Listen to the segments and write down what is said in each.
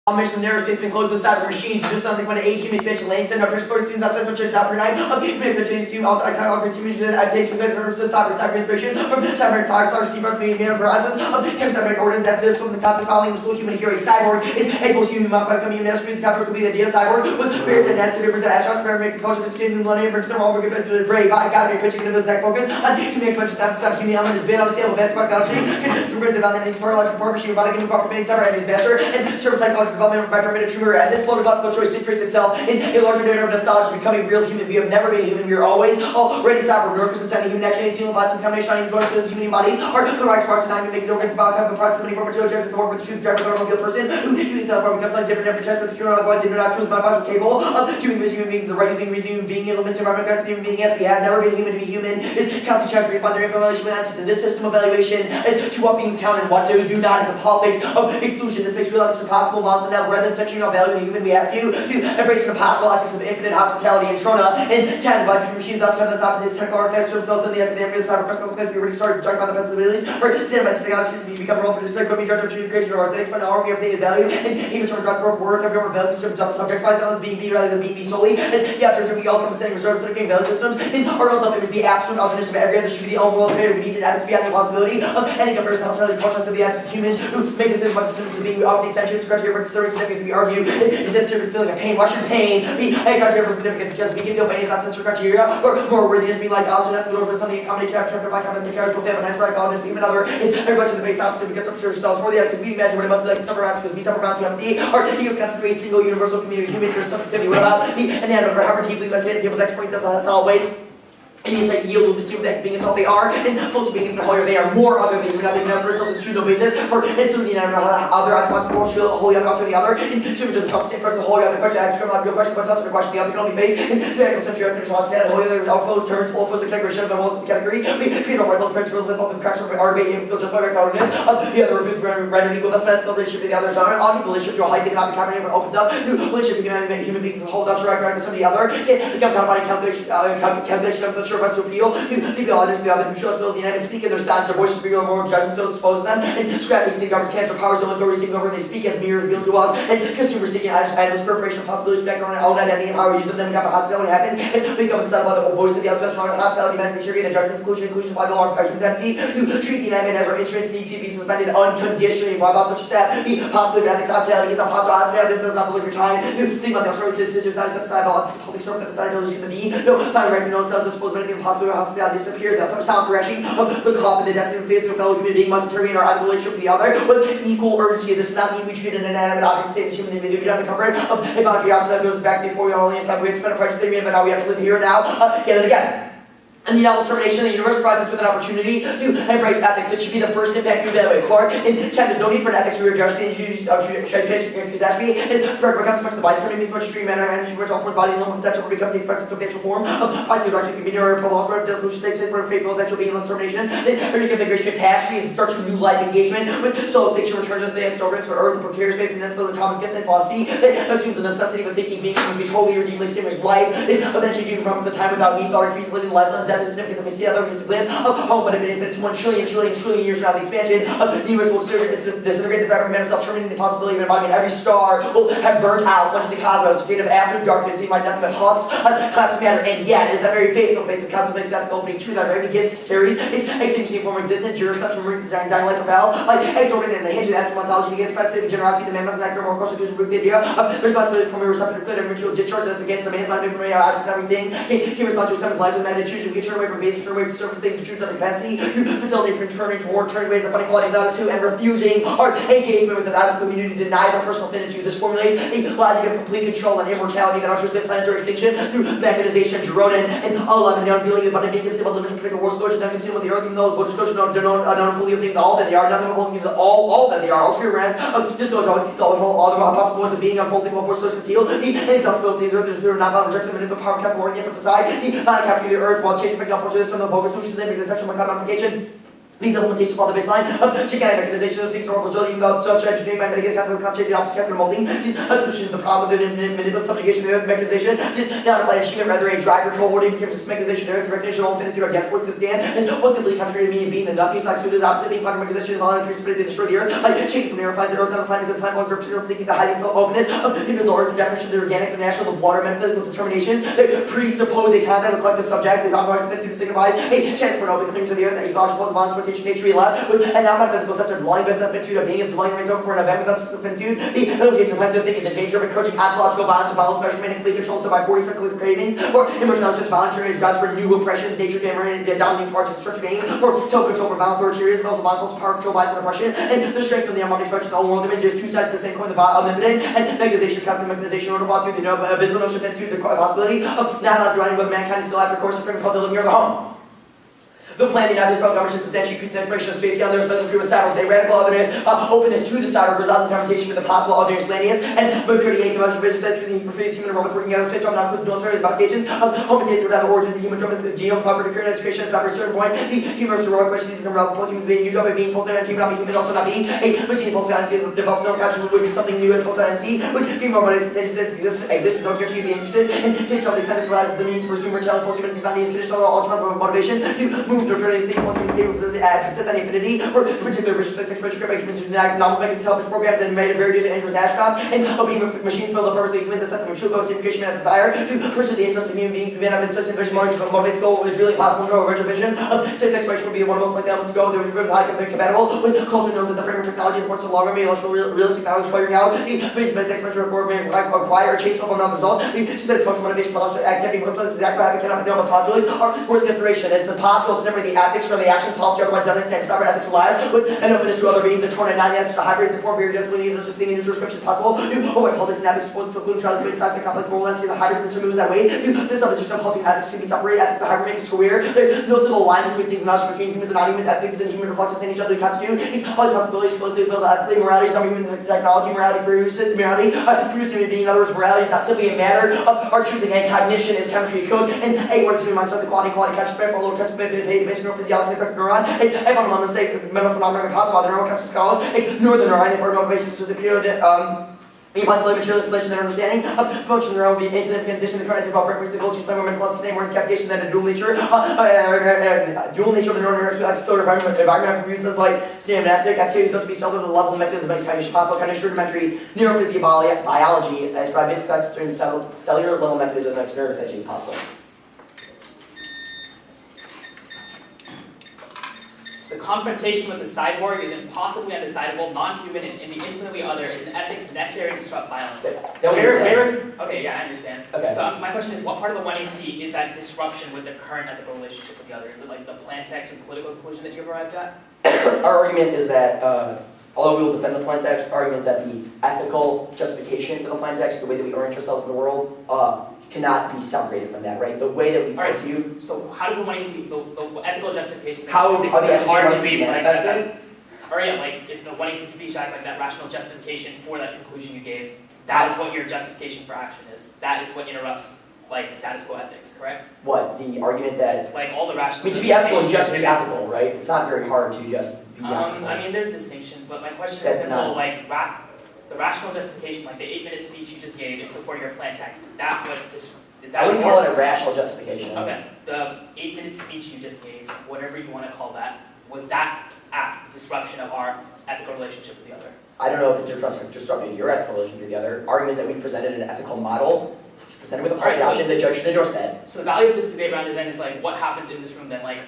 Mission narrow space been closed to the cyber machines. Just something when age human expansion lane, send up to support students outside of church after night. Opportunities to all kind of opportunities that I take for the purpose of cyber inspiration from cyber powers, cyber cyber being made of process of cyber ordinance that is from the concept following the school human hero. Cyborg is a post human modified community industries. Capital could be the idea. Cyborg was very thin as the difference of astronauts, experimental culture, succeeding in the millennium, and all we're going to the brave body, got to be pitching into the neck focus on human expansion. That's not human element has been on the scale of advanced technology. From development is for large formation, robotic and proper cyber enemies master and server psychological development by permitted. And this photographical choice secretes itself in a larger data of nostalgia, becoming real human. We have never been human, we are always already cyber nervous and human action, human bodies, combination of human human bodies, are the right parts of not make organs about have the parts of many form material objects to work with the truth driver of an automobile person who uses cell phone becomes like different temperature checks with the human otherwise they do not choose my boss capable of doing with human beings the right using reason being elements environment character human being as we have never been human to be human is constantly trying to refine their information analysis in this system of evaluation as to what being counted and what do not is a politics of inclusion. This makes real ethics impossible months and now rather than section of value in the human we ask you to embrace the impossible ethics of infinite hospitality and Trona and 10 by machines thus come this opposite technical artifacts for themselves in the SNM for the cyber personal because we already started talking about the possibilities for stand by the technology to become a role for display could be judged to creation of our things for an army of things value and even sort of drug worth of your value systems of subject finds out being be rather than being be solely as the after we all come setting reserves to the game value systems in our own self it was the absolute opposition of every other should be the only world creator we needed ethics beyond the possibility of any comparison of the conscious of the acts of humans who make us as much as being of the extensions criteria for serving significance we argue is that certain feeling of pain. What's your pain? The criteria for significance because we can feel pain is not sensory criteria or more worthiness being like also nothing over something in comedy character by common the character will fail and right God there's even other is very much in the base opposite because some ourselves for the other because we imagine what it must be like to suffer around because we suffer around to empathy or ego constantly a single universal community human there's subjectivity what about the anatomy however deeply but people's experience as solid weights. And it's like yield will assume that being is all they are, and folks being in the whole they are more other than human, other than themselves in pseudo basis, or assuming the other aspects more shield, wholly other to the other, and assuming to the same person, wholly other question, ask real question, what's us, the question, the other can only face, and the century of conditional hospitality, wholly other outflows, terms, full for the category, shut up, all the category, we create our results, principles, live up the cracks from our debate, and feel just like our cowardness, the other refutes render equal, that's the relationship to the others are unequal relationship to a high economic combination opens up, the relationship between human beings as a whole, not sure to some of the other, it becomes kind of calculation of the sure what's to appeal. The others, the other shows ability and speak in their sounds, their voices reveal more judgment to expose them, and scrapping the government's cancer powers and authorities taking over, and they speak as mirrors revealed to us, as consumers seeking endless preparation of possibilities back on our own identity and how we use them, then we got the hospitality happen, and we come and settle by the voice of the outside strong hospitality, management criteria, the judgment, inclusion by the law of tendency, to treat the inanimate as our instruments needs to be suspended unconditionally, while about such step, the possibility of ethics hospitality is not possible, hospitality does not deliver time, to think about the alternative decisions, not accepted by public servant, that the side ability to be, no, find right, no selves exposed to anything possible, hospitality disappear, the sound thrashing of the club and the destiny of facing a fellow human being must intervene in our relationship with the other with equal urgency. This does not mean we treat an inanimate object state as human individual. We don't have the comfort of a boundary outside that goes back to before we only inside. We have spent a precious day, but now we have to live here and now, again and again. And the novel termination of the universe provides us with an opportunity to embrace ethics. It should be the first impact you evaluate. Clark, in 10, there's no need for an ethics we address the issues of catastrophe. Is for consequence of the body turning as much as free matter and energy which all for the body alone potential for becoming the expressive substantial form of positive direction can be near a loss of dissolution state for fateful potential being less termination. Then every configuration catastrophe and starts a new life engagement with soul fiction returns as the exorbitance for earth and precarious faith and inspiration atomic fits and philosophy that assumes the necessity of a thinking being to be totally redeemably extinguished. Life is eventually due to promise a time without me, thought or dreams living life on death and significance. We see other glimpse of home, but have been infinite to 1 trillion years now. The expansion of the universe will disintegrate the fabric of itself, terminating the possibility of an embodiment. Every star will have burnt out, plunged the cosmos, a state of absolute darkness, seeing by nothing but husks, collapse of matter, and yet, is that very face of contemplates ethical opening truth, that very gift series, its extinction form existence, jurisdiction rings the dying like a bell, like exorbitant in the hinge of anthropology against specific generosity, demand must not more closer to the idea of responsibility for receptive to the material discharge that's against demands, not different from everything. Human responsibility to life, the man that chooses, we can turn away from basic, turn away from certain things, to choose nothing capacity, to facilitate turning toward turning ways of finding quality not us who and refusing our engagement with the ethical community denies our personal finitude. This formulates a logic of complete control and immortality that ushers the planetary extinction through mechanization, Girodin, and Allah, and the unveiling about it being conceived living in particular world scotia, not consumed with the earth, even though the scotia don't fully of things all that they are, nothing of things all that they are, all sphere rams, just those all the possible ones of being unfolding what we're so concealed, the inexhaustible things are just there not about rejection of the power kept warning yet put aside, the non-capturing the earth while changing the opportunities from the focus solutions and the potential modification. These implementations follow the baseline of genetic mechanization of things horrible even though social engineering by mitigating capital complicated the opposite capital molding. These solutions the problem of the manipulative subjugation of the mechanization. These not apply to achievement, rather a drive control holding gives us mechanization of the recognition of infinitude or death for it to stand. This was completely contrary to the meaning of being that nothing is not suited to the opposite being quantum mechanization is all in to destroy the earth. Like shaking from the air planet to earth on a planet because the planet will represent thinking the highly openness of the invisible earth, the definition of the organic, the national, the water, metaphysical determination. They presuppose a content of collective subject, the ongoing infinitude signifies a chance for an open clear to the earth that ecological transportation nature left. With a non-metaphysical sense of dwelling with infinitude of being is dwelling remains open for an event without infinitude. The limitation of plans of thinking is the danger of encouraging ontological bonds to follow measurement and complete control, so by 40 for craving, or immersion on such voluntary as grounds for new oppressions, nature dominating parts of structure aim, or self-control for violent authoritarians, and also violent power control violence and oppression, and the strength of the unmarked expression of the whole world image. There's two sides of the same coin, the omnipotent and mechanization, captain mechanization, order through the abysmal notion that through the possibility of not running with mankind is still after course of freedom called the living near the home. The plan, the United Federal Government, potentially concentration of space beyond their special free with cyber, a radical otherness, openness to the cyber, resulting in confrontation with the possible otherness, landiness, and McCurdy, a vision that through the previous human world working together, spectrum, not include military modifications, homitates without the origin of the human drum, the genome, property, current creation, cyber, certain point, the human heroic question, the become relevant, posting being used by being posted on not be human, also not be a machine posted on developed no consciousness would be something new and posted on would be more money exists, don't guarantee you be interested, and takes all the extent that provides the means to pursue mortality, posting not needs conditional ultimate motivation to move to further things. Persist on infinity, or particular physics expression by humans who novel mechanisms, selfish programs, and made very good dangerous astronauts, and being machines fill the purpose of humans, and set them with true goals, communication, and desire, to pursue the interest of human beings, to man up its specific vision, motivates goal, is really possible to know a original vision of physics exploration would be one of the most likely elements to go. They would be highly compatible with culture, known that the framework technology is more so long run, realistic knowledge acquiring out. The physics exploration report may require a chase over non results. The space cultural motivation, loss activity, what is exactly what cannot know about possibilities, are worth consideration. It's impossible to separate the ethics from the action policy, otherwise done instead cyber ethics lies with an openness to other beings and torn and non-ethics to hybrids and form very discipline either such thing in description is possible. Avoid politics and ethics supposed to include trials of sides and complex moral ethics and hybrid concern moves that way. This opposition of politics and ethics can be separated. Ethics and hybrid makes career. There's no civil line between things and us between humans and non-humans. Ethics and human reflections in each other constitute. It's always possibilities to build ethically. Morality is not human technology. Morality produces human being. In other words, morality is not simply a matter of our choosing, and cognition is chemistry code. And what is human mindset, the quality, conscious, for lower touch, basic neurophysiology, the correct neuron. I found a mistake, the mental phenomenon impossible, the neurochemistry scholars ignore the neuron and for motivations to the period the possibility of material installation and understanding of function of the neuron being insignificant addition to the current about preference to voltage plane mental plus more capitation than a dual nature dual nature of the neuron like stored environment uses like synaptic activities not to be cellular the level of mechanism based cognition possible kind of rudimentary neurophysiology as by myth effects during the cellular level mechanism of next nerve extension is possible. The confrontation with the cyborg is impossibly undecidable, non-human, and the infinitely other is an ethics necessary to disrupt violence. Okay, yeah, I understand. Okay. So my question is, what part of the 1AC is that disruption with the current ethical relationship with the other? Is it like the plan text or political conclusion that you've arrived at? Our argument is that, although we will defend the plan text, our argument is that the ethical justification for the plan text, the way that we orient ourselves in the world, cannot be separated from that, right? The way that we pursue. So how does the 1AC, the ethical justification, how the hard to be manifested? Or yeah, like it's the 1AC Speech Act, like that rational justification for that conclusion you gave. That is what your justification for action is. That is what interrupts like status quo ethics, correct? What, the argument that like all the rational. I mean, to be ethical is just to be ethical, right? It's not very hard to just be ethical. I mean, there's distinctions, but my question is simple. Like the rational justification, like the 8-minute speech you just gave in support of your plan text, is that what this? I wouldn't call it a rational justification. Okay, the 8-minute speech you just gave, whatever you want to call that, was that act disruption of our ethical relationship with the other? I don't know if it disrupted your ethical relationship with the other. Argument is that we presented an ethical model, presented with a policy option, the judge should endorse that. So the value of this debate round then is like, what happens in this room then? Like,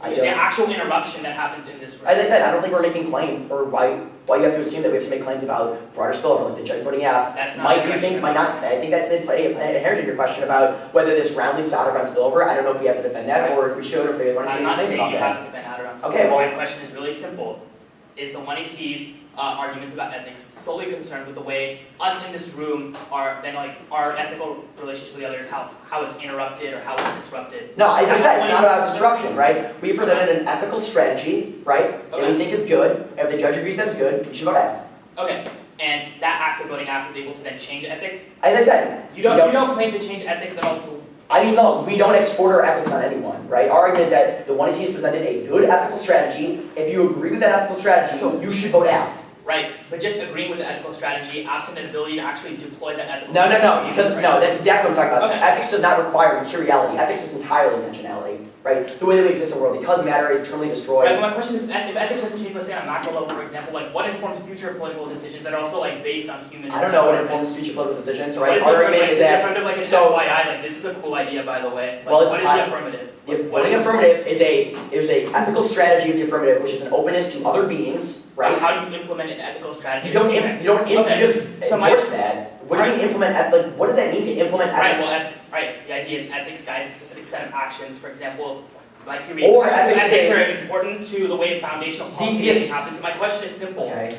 the actual interruption that happens in this room. As I said, I don't think we're making claims, or why you have to assume that we have to make claims about broader spillover, like the judge voting F. That's not might be things, might not. I think that's inherent in your question about whether this round leads to outer-bound spillover. I don't know if we have to defend that, or if we should, or if we want to say something about that. I'm not saying you have to defend outer-bound spillover. Okay, well, my question is really simple. Is the 1AC's arguments about ethics solely concerned with the way us in this room are, then like our ethical relationship with the other, how it's interrupted or how it's disrupted? No, as I said, it's not about disruption, right? We presented an ethical strategy, right, that we think is good. If the judge agrees that it's good, you should vote F. Okay, and that act of voting F is able to then change ethics? As I said, you don't claim to change ethics and also I mean, no, we don't export our ethics on anyone, right? Our argument is that the 1AC has presented a good ethical strategy. If you agree with that ethical strategy, you should vote F. Right, but just agreeing with the ethical strategy, absent an ability to actually deploy that ethical No, strategy. because, no, that's exactly what I'm talking about. Okay. Ethics does not require materiality. Ethics is entirely intentionality, right? The way that we exist in the world, because matter is eternally destroyed. Right, but my question is, if ethics doesn't change, let's say on a macro level, for example, like what informs future political decisions that are also like based on human? I don't know what informs future political decisions, What right? is Our the argument is that, affirmative, like an so, FYI, like this is a cool idea, by the way. Like, well, it's what is the affirmative? voting affirmative is a ethical strategy of the affirmative, which is an openness to other beings, right? How do you implement an ethical strategy? You don't Okay. just So endorse that. What do you mean implement, like, what does that mean to implement Right, ethics? well, right, the idea is ethics guides a specific set of actions. For example, like you Or read, ethics ethics are important to the way foundational policy Yes. happens. So my question is simple. Okay.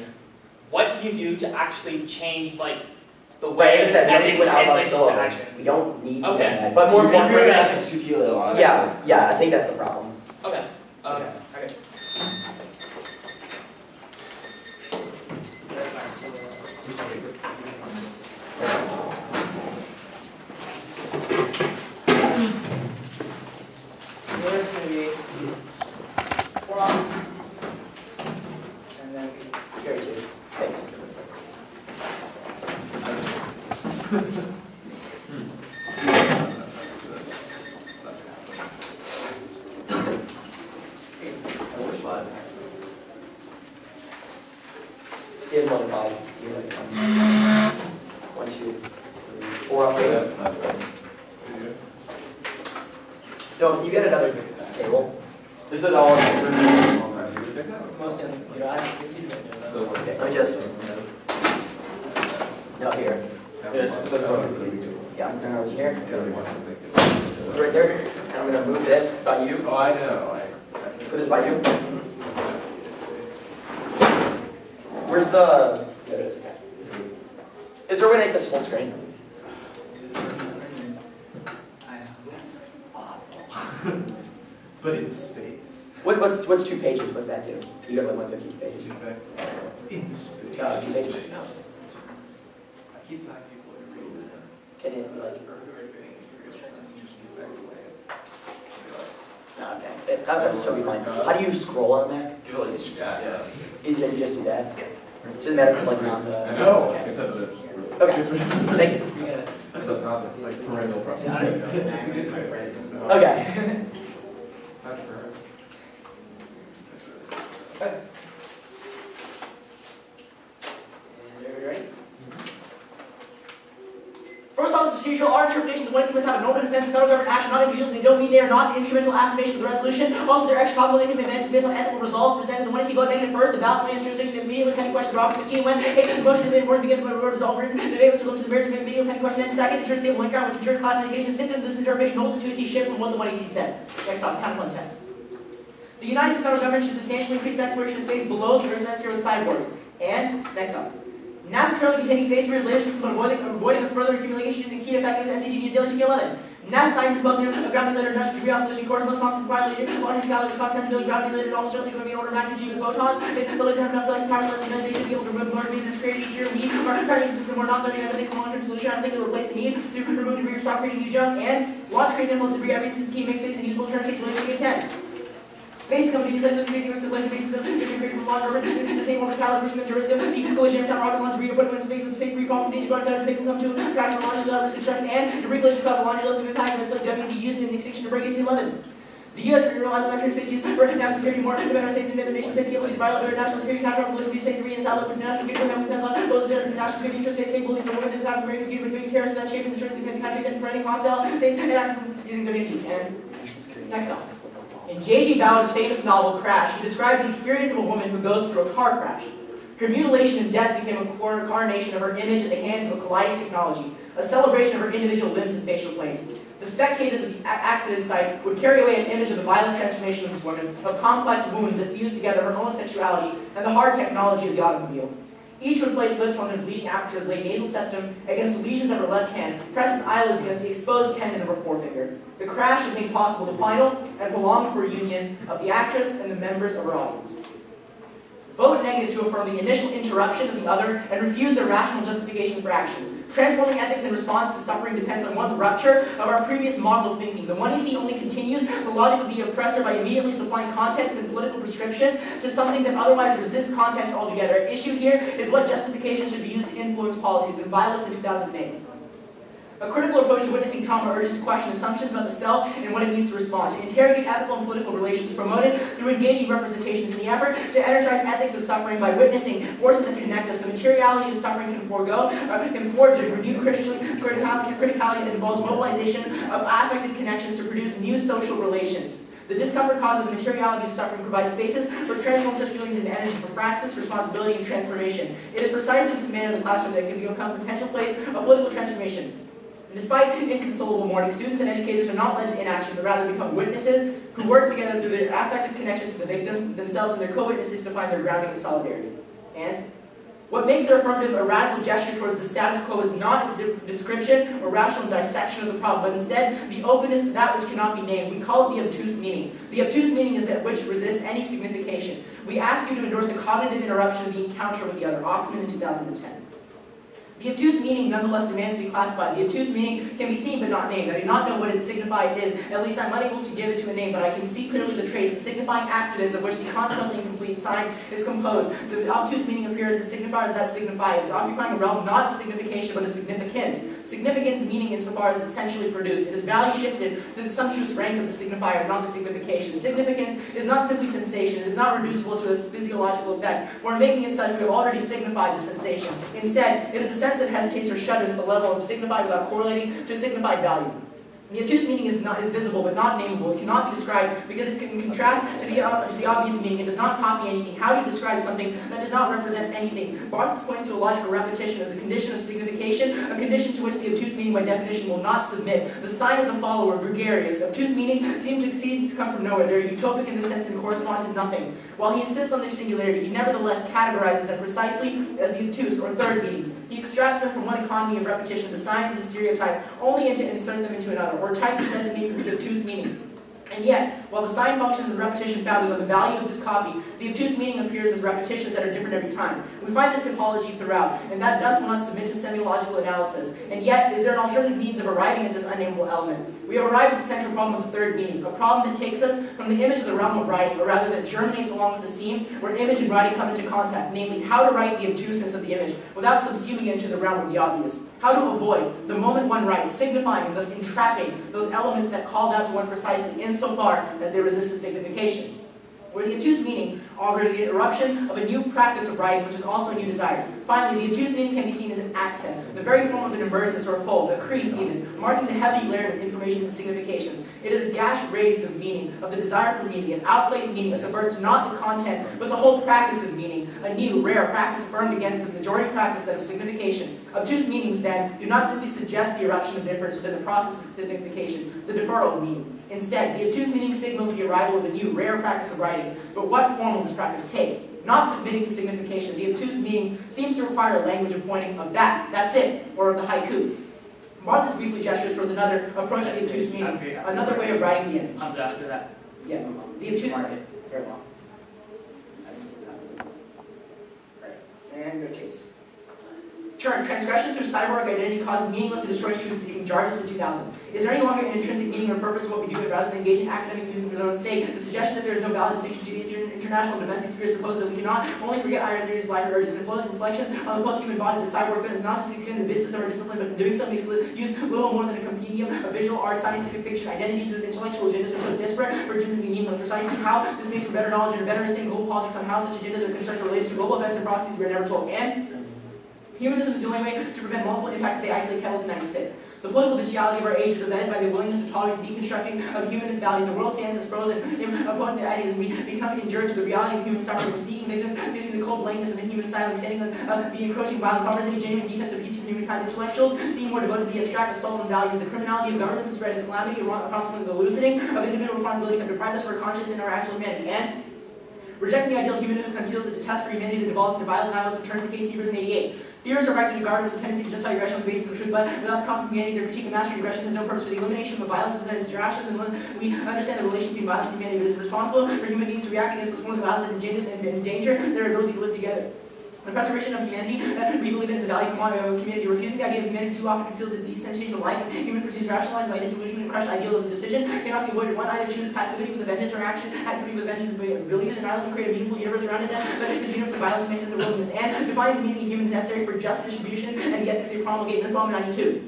What do you do to actually change, like, the Right, way as I said, ethics translates into we action? don't need to do Okay. that. But more You're importantly, ethics utile. yeah, I think that's the problem. Okay. Okay. Okay. Yours gonna be 4 off, and then Here too. Thanks. Here's more than 5. You're like 1, 2, 3, 4 off base. No, can you get another table? Is it all? Mostly on the Okay, let me just. No, here. Yeah, I'm gonna over here. Right there. And I'm gonna move this by you. Oh, I know. Put this by you. Where's the? There it is. Okay. Is there a way to make this full screen? But in space. What's 2 pages? What's that do? You got like 150 pages. In space. 2 pages. I keep telling people to read it. Can it be like? No, okay. That would still be fine. How do you scroll on a Mac? It's just that, yeah. You just do that? Yeah. Doesn't matter if it's like not the. I know. Okay. Thank you. That's a problem. It's like perennial problem. Yeah, I don't even know. It's against my friends. Okay. First off, the procedural our interpretation of the whites must have a normative defense of federal government action, not individuals. They don't mean they are not the instrumental affirmation of the resolution. Also, their extra they can be advanced based on ethical resolve presented. The 1AC vote negative first, the ballot plans jurisdiction immediately pending question Robert 15 when the motion is made important to begin the word resolve written. The debate was to look to the merits of immediately pending question. And second, ensure stable link ground which ensures class indication snippet of this interpretation hold the 2AC shift from what the 1AC said. Next off, kind of context. The United States federal government should substantially increase exploration of space below the Earth's necessary with sideboards. And next up. Necessarily containing space for later system avoiding further accumulation and key effectiveness SCG daily TK11. NASA scientists both of gravity later industrial degree opposition course most constant violation of large scale which costs 10 million gravity later almost certainly going to be an order of magnitude with photons. They will have enough like power cells they should be able to remove more being created each year. We are current system we're not learning everything long-term solution. I think it will replace the need to remove debris or stop creating new junk and launch creating influence debris evidence is key makes space and useful in terms of case related to 10. Space company replaces with increasing risk of collision basis of created from launch orbit the same orbit style as version of tourism. The collision time rocket launch debris equipment space with space problem danger going to come to crash from launch without risk of destruction and debris collision cause a launch of impact and risk of WD used in the extinction to break into 11. The U.S. realized electric spaces working national security more to better facing the nation space capabilities by other national security catastrophe collision space arena satellite which national security depends on those national security interest space capabilities and women in the fact of American security between terrorists that shape and destroy significant countries and preventing hostile states and acting using WD. And next up. In J.G. Ballard's famous novel Crash, he describes the experience of a woman who goes through a car crash. Her mutilation and death became a incarnation of her image at the hands of a colliding technology, a celebration of her individual limbs and facial planes. The spectators of the accident site would carry away an image of the violent transformation of this woman, of complex wounds that fused together her own sexuality and the hard technology of the automobile. Each would place lips on their bleeding apertures, lay nasal septum against the lesions of her left hand, press his eyelids against the exposed tendon of her forefinger. The crash had made possible the final and prolonged for reunion of the actress and the members of her audience. Vote negative to affirm the initial interruption of the other and refuse their rational justification for action. Transforming ethics in response to suffering depends on one's rupture of our previous model of thinking. The 1EC only continues the logic of the oppressor by immediately supplying context and political prescriptions to something that otherwise resists context altogether. At issue here is what justification should be used to influence policies, and Vilas in 2008. A critical approach to witnessing trauma urges to question assumptions about the self and what it means to respond, to interrogate ethical and political relations promoted through engaging representations in the effort to energize ethics of suffering by witnessing forces that connect us. The materiality of suffering can forge a renewed criticality that involves mobilization of affective connections to produce new social relations. The discomfort caused by the materiality of suffering provides spaces for transforming such feelings into energy for praxis, responsibility, and transformation. It is precisely this manner of the classroom that can become a potential place of political transformation. Despite inconsolable mourning, students and educators are not led to inaction, but rather become witnesses who work together through their affective connections to the victims themselves and their co-witnesses to find their grounding in solidarity. And what makes their affirmative a radical gesture towards the status quo is not its description or rational dissection of the problem, but instead the openness to that which cannot be named. We call it the obtuse meaning. The obtuse meaning is that which resists any signification. We ask you to endorse the cognitive interruption of the encounter with the other. Oxman in 2010. The obtuse meaning nonetheless demands to be classified. The obtuse meaning can be seen but not named. I do not know what its signified is. At least I'm unable to give it to a name, but I can see clearly the traits, the signifying accidents of which the consequently incomplete sign is composed. The obtuse meaning appears as signifiers that signify. It's occupying a realm not of signification but of significance. Significance meaning insofar as essentially produced. It is value shifted to the sumptuous rank of the signifier, not the signification. Significance is not simply sensation. It is not reducible to a physiological effect. For in making it such, we have already signified the sensation. Instead, it is a sense that hesitates or shudders at the level of signified without correlating to signified value. The obtuse meaning is visible but not nameable. It cannot be described because it can contrast to the obvious meaning. It does not copy anything. How do you describe something that does not represent anything? Barthes points to a logical repetition as a condition of signification, a condition to which the obtuse meaning by definition will not submit. The sign is a follower, gregarious. Obtuse meaning seems to come from nowhere. They're utopic in this sense and correspond to nothing. While he insists on their singularity, he nevertheless categorizes them precisely as the obtuse or third meanings. He extracts them from one economy of repetition, the signs as a stereotype, only to insert them into another, or type he designates as the obtuse meaning. And yet, while the sign functions as repetition founded on the value of this copy, the obtuse meaning appears as repetitions that are different every time. We find this typology throughout, and that thus will not submit to semiological analysis. And yet, is there an alternative means of arriving at this unnameable element? We have arrived at the central problem of the third meaning, a problem that takes us from the image of the realm of writing, or rather that germinates along with the seam where image and writing come into contact, namely how to write the obtuseness of the image without subsuming it into the realm of the obvious. How to avoid the moment one writes, signifying and thus entrapping those elements that called out to one precisely insofar as they resist the signification. Where the obtuse meaning augured the eruption of a new practice of writing, which is also a new desire. Finally, the obtuse meaning can be seen as an accent, the very form of an emergence or a fold, a crease even, marking the heavy layer of information and signification. It is a gash raised of meaning, of the desire for meaning. It outplays meaning, subverts not the content, but the whole practice of meaning, a new, rare practice affirmed against the majority practice that of signification. Obtuse meanings, then, do not simply suggest the eruption of difference within the process of signification, the deferral of meaning. Instead, the obtuse meaning signals the arrival of a new, rare practice of writing. But what form will this practice take? Not submitting to signification, the obtuse meaning seems to require a language of pointing of that's it, or of the haiku. Barthes briefly gestures towards another approach to the obtuse meaning, another way of writing the image. Comes after that. Yeah, the obtuse Market. Very well. Right. And good case. Turn. Transgression through cyborg identity causes meaningless and destroys truth, seeking Jarvis in 2000. Is there any longer an intrinsic meaning or purpose in what we do, but rather than engaging academic musing for their own sake, the suggestion that there is no valid distinction to the international and domestic sphere supposes that we cannot only forget iron theories, lighter urges, and flows reflections on the post-human body, the cyborg fit is not to extend the vistas of our discipline, but in doing so makes use little more than a compendium of visual art, scientific fiction, identities with intellectual agendas are so disparate for to be meaningless. Precisely how this makes for better knowledge and a better understanding of global politics on how such agendas are concerned related to global events and processes we are never told. And humanism is the only way to prevent multiple impacts that they isolate Kettles in 96. The political bestiality of our age is abetted by the willingness to tolerate the deconstructing of humanist values. The world stands as frozen opponent to ideas, and we become injured to the reality of human suffering. We're seeking victims, facing the cold blankness of inhuman silence, standing on the encroaching violence, offering any genuine defense of peace for humankind. Intellectuals seem more devoted to the abstract assault on values. The criminality of governments has spread as calamity, approximately the loosening of individual responsibility can deprive us of our conscience and our actual humanity. And rejecting the ideal humanism conceals a detest for humanity that devolves into violent nihilism, turns to Case Sievers in 88. Theorists are practically regarded with the tendency to justify aggression on the basis of truth, but without the constant humanity, their critique of mastery aggression has no purpose for the elimination of violence as irrational, and when we understand the relation between violence and humanity, it is responsible for human beings to react against those forms of violence that endanger their ability to live together. The preservation of humanity that we believe in is a value of community. Refusing the idea of humanity too often conceals the desensitization of life. Human pursuits rationalized by disillusionment and crushed ideals of decision cannot be avoided. One either chooses passivity with a vengeance or action activity with a vengeance and believers and nihilism create a meaningful universe around it. But this universe of violence makes us a wilderness. And defining the meaning of human is necessary for just distribution and the ethics they promulgate. This Rothenbaum 92.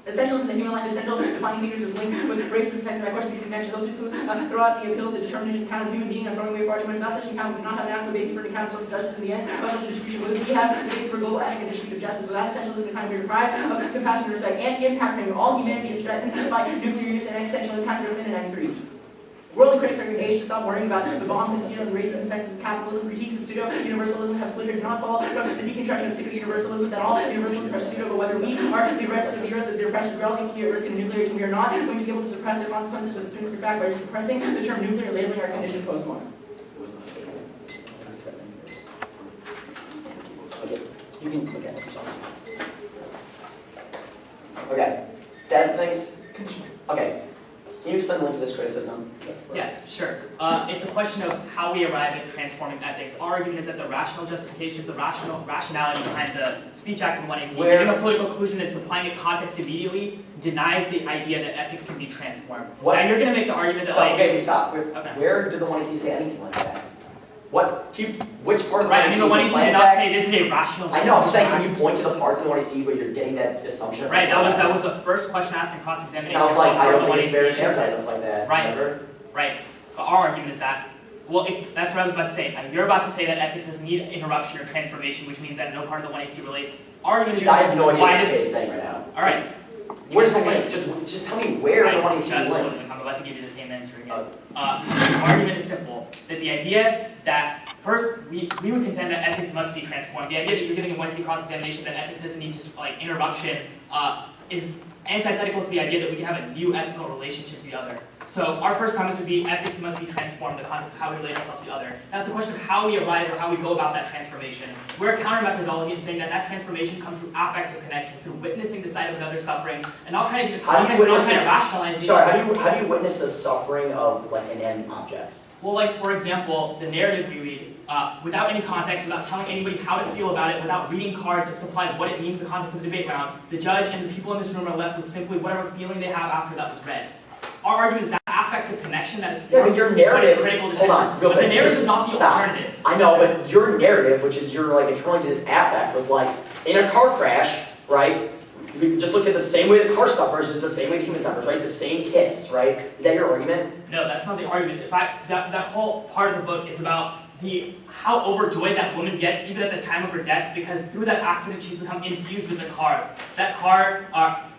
Essentials in the human life is essential. Defining features is linked with racism, sex, and I question these connections. Those who throw out the appeals of determination account of human being and throwing away far too much. Not such an account, we do not have an adequate basis for an account of social justice in the end. But social distribution, we have the basis for global ethic and distributive justice. Without essentialism, the kind we deprive of compassion, respect, and impact framing. All humanity is threatened by nuclear use and existential impact within 93. Worldly critics are engaged to stop worrying about the bomb constitutions, racism, sexism, capitalism, critiques of pseudo-universalism have splitters not fall from the deconstruction of pseudo-universalism that all universalisms are pseudo, but whether we are the wretched of the earth, the oppressed, we're all equally at risk in a nuclear age, and we are not going to be able to suppress the consequences of the sinister fact by suppressing the term nuclear and labeling our condition postmodern. Okay, you can look at it yourself. Okay, status of things? Okay, can you explain the link to this criticism? Yes, sure. It's a question of how we arrive at transforming ethics. Our argument is that the rational justification, the rationality behind the Speech Act in 1AC, giving a political conclusion and supplying it context immediately, denies the idea that ethics can be transformed. What? Now you're going to make the argument that Okay, stop. Okay. Where did the 1AC say anything like that? Which part of the 1AC? Right, I mean the 1AC did not say this is a rational I know, I'm saying, can you point to the parts of the 1AC where you're getting that assumption? Right, that was the first question asked in cross-examination. And I was like, I don't think it's very 1AC. characterized like that. Right. Remember? Right. But our argument is that, well, if that's what I was about to say. You're about to say that ethics doesn't need interruption or transformation, which means that no part of the 1AC relates. Our argument is I have no idea why what does this is saying right now. all right. Where's the link? Just tell me where the 1AC is linked. I'm about to give you the same answer again. The argument is simple. That the idea that, first, we would contend that ethics must be transformed. The idea that you're giving a 1AC cross-examination that ethics doesn't need just like interruption is antithetical to the idea that we can have a new ethical relationship to the other. So our first premise would be ethics must be transformed in the context of how we relate ourselves to the other. Now it's a question of how we arrive or how we go about that transformation. We're a counter methodology in saying that that transformation comes through affective connection, through witnessing the sight of another suffering, and not trying to give context, not trying to rationalize it. Sorry, how do you witness the suffering of like inanimate objects? Well, like for example, the narrative we read, without any context, without telling anybody how to feel about it, without reading cards that supply what it means, the context of the debate round, the judge and the people in this room are left with simply whatever feeling they have after that was read. Our argument is that affective connection that is Yeah, but your narrative, critical to hold on, real but quick. the narrative is not the alternative. I know, but your narrative, which is your like internally to this affect, was like in a car crash, right? We just look at the same way the car suffers is the same way the human suffers, right? The same kiss, right? Is that your argument? No, that's not the argument. In fact, that whole part of the book is about how overjoyed that woman gets even at the time of her death, because through that accident she's become infused with the car. That car,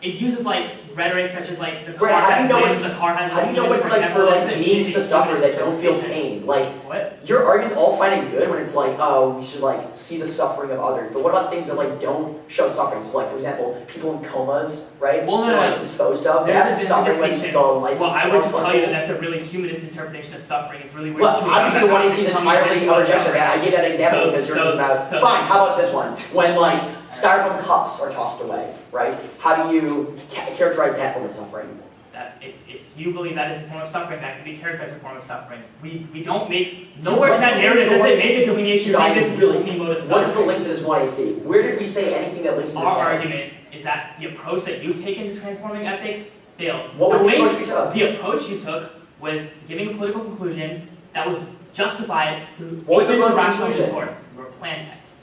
it uses like rhetoric such as like the car has wings, the car has. How do you know what it's like for like beings to suffer that don't feel pain? Like what? Your argument's all fine and good when it's like, oh, we should like see the suffering of others. But what about things that like don't show suffering? So like for example, people in comas, right? Well, They're like disposed of. That's suffering when the life. Well, I would just tell you that that's a really humanist interpretation of suffering. It's really weird. Well, obviously the one he sees entirely a rejection of that. I gave that example because yours is about. Fine. How about this one? When like styrofoam cups are tossed away, right? How do you characterize that form of suffering? That if you believe that is a form of suffering, that can be characterized as a form of suffering. We don't make nowhere in that narrative does it make a delineation saying this is the only mode of suffering. What is the link to this 1AC? Where did we say anything that links to this? Our argument is that the approach that you've taken to transforming ethics failed. What was the approach we took? The approach you took was giving a political conclusion that was justified through rational discourse. Your plan text.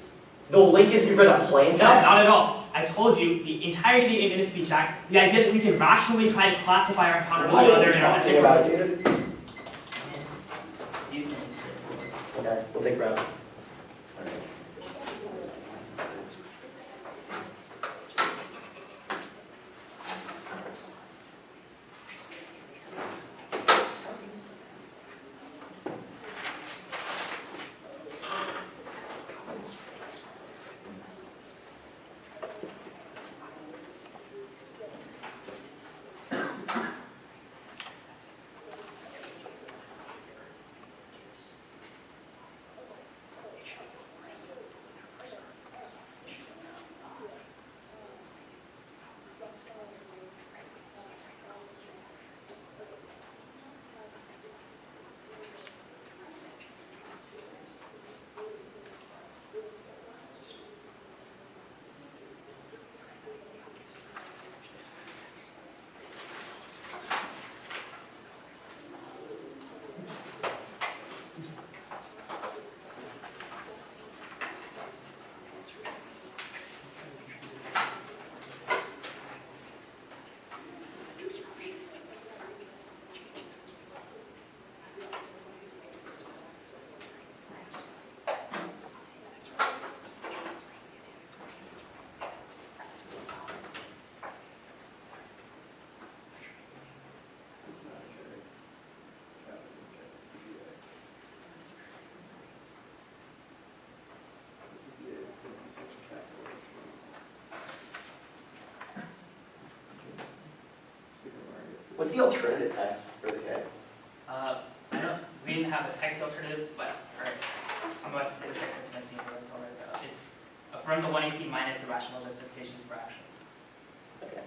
The link is we've read a plain text? No, not at all. I told you the entirety of the Speech Act, the idea that we can rationally try to classify our encounter with the other in our talking about, David? Okay, we'll take Brad. What's the alternative text for the K? We didn't have a text alternative, but I'm about to say the text that's been seen for this already. It's affirm the 1AC minus the rational justifications for action. Okay.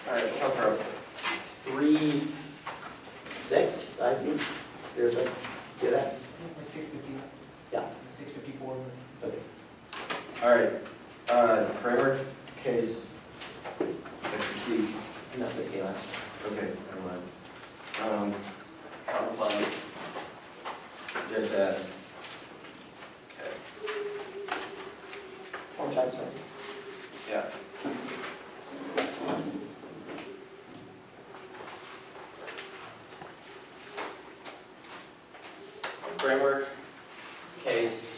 Alright, we'll come from 3, 6, I think. 0, 6. Get that? Like 650. Yeah. 654 minutes. Okay. Alright, framework, case, execute. Nothing, okay, last. Okay, never mind. Counterplan. Just add. Okay. One more time, sorry. Yeah. Framework, case,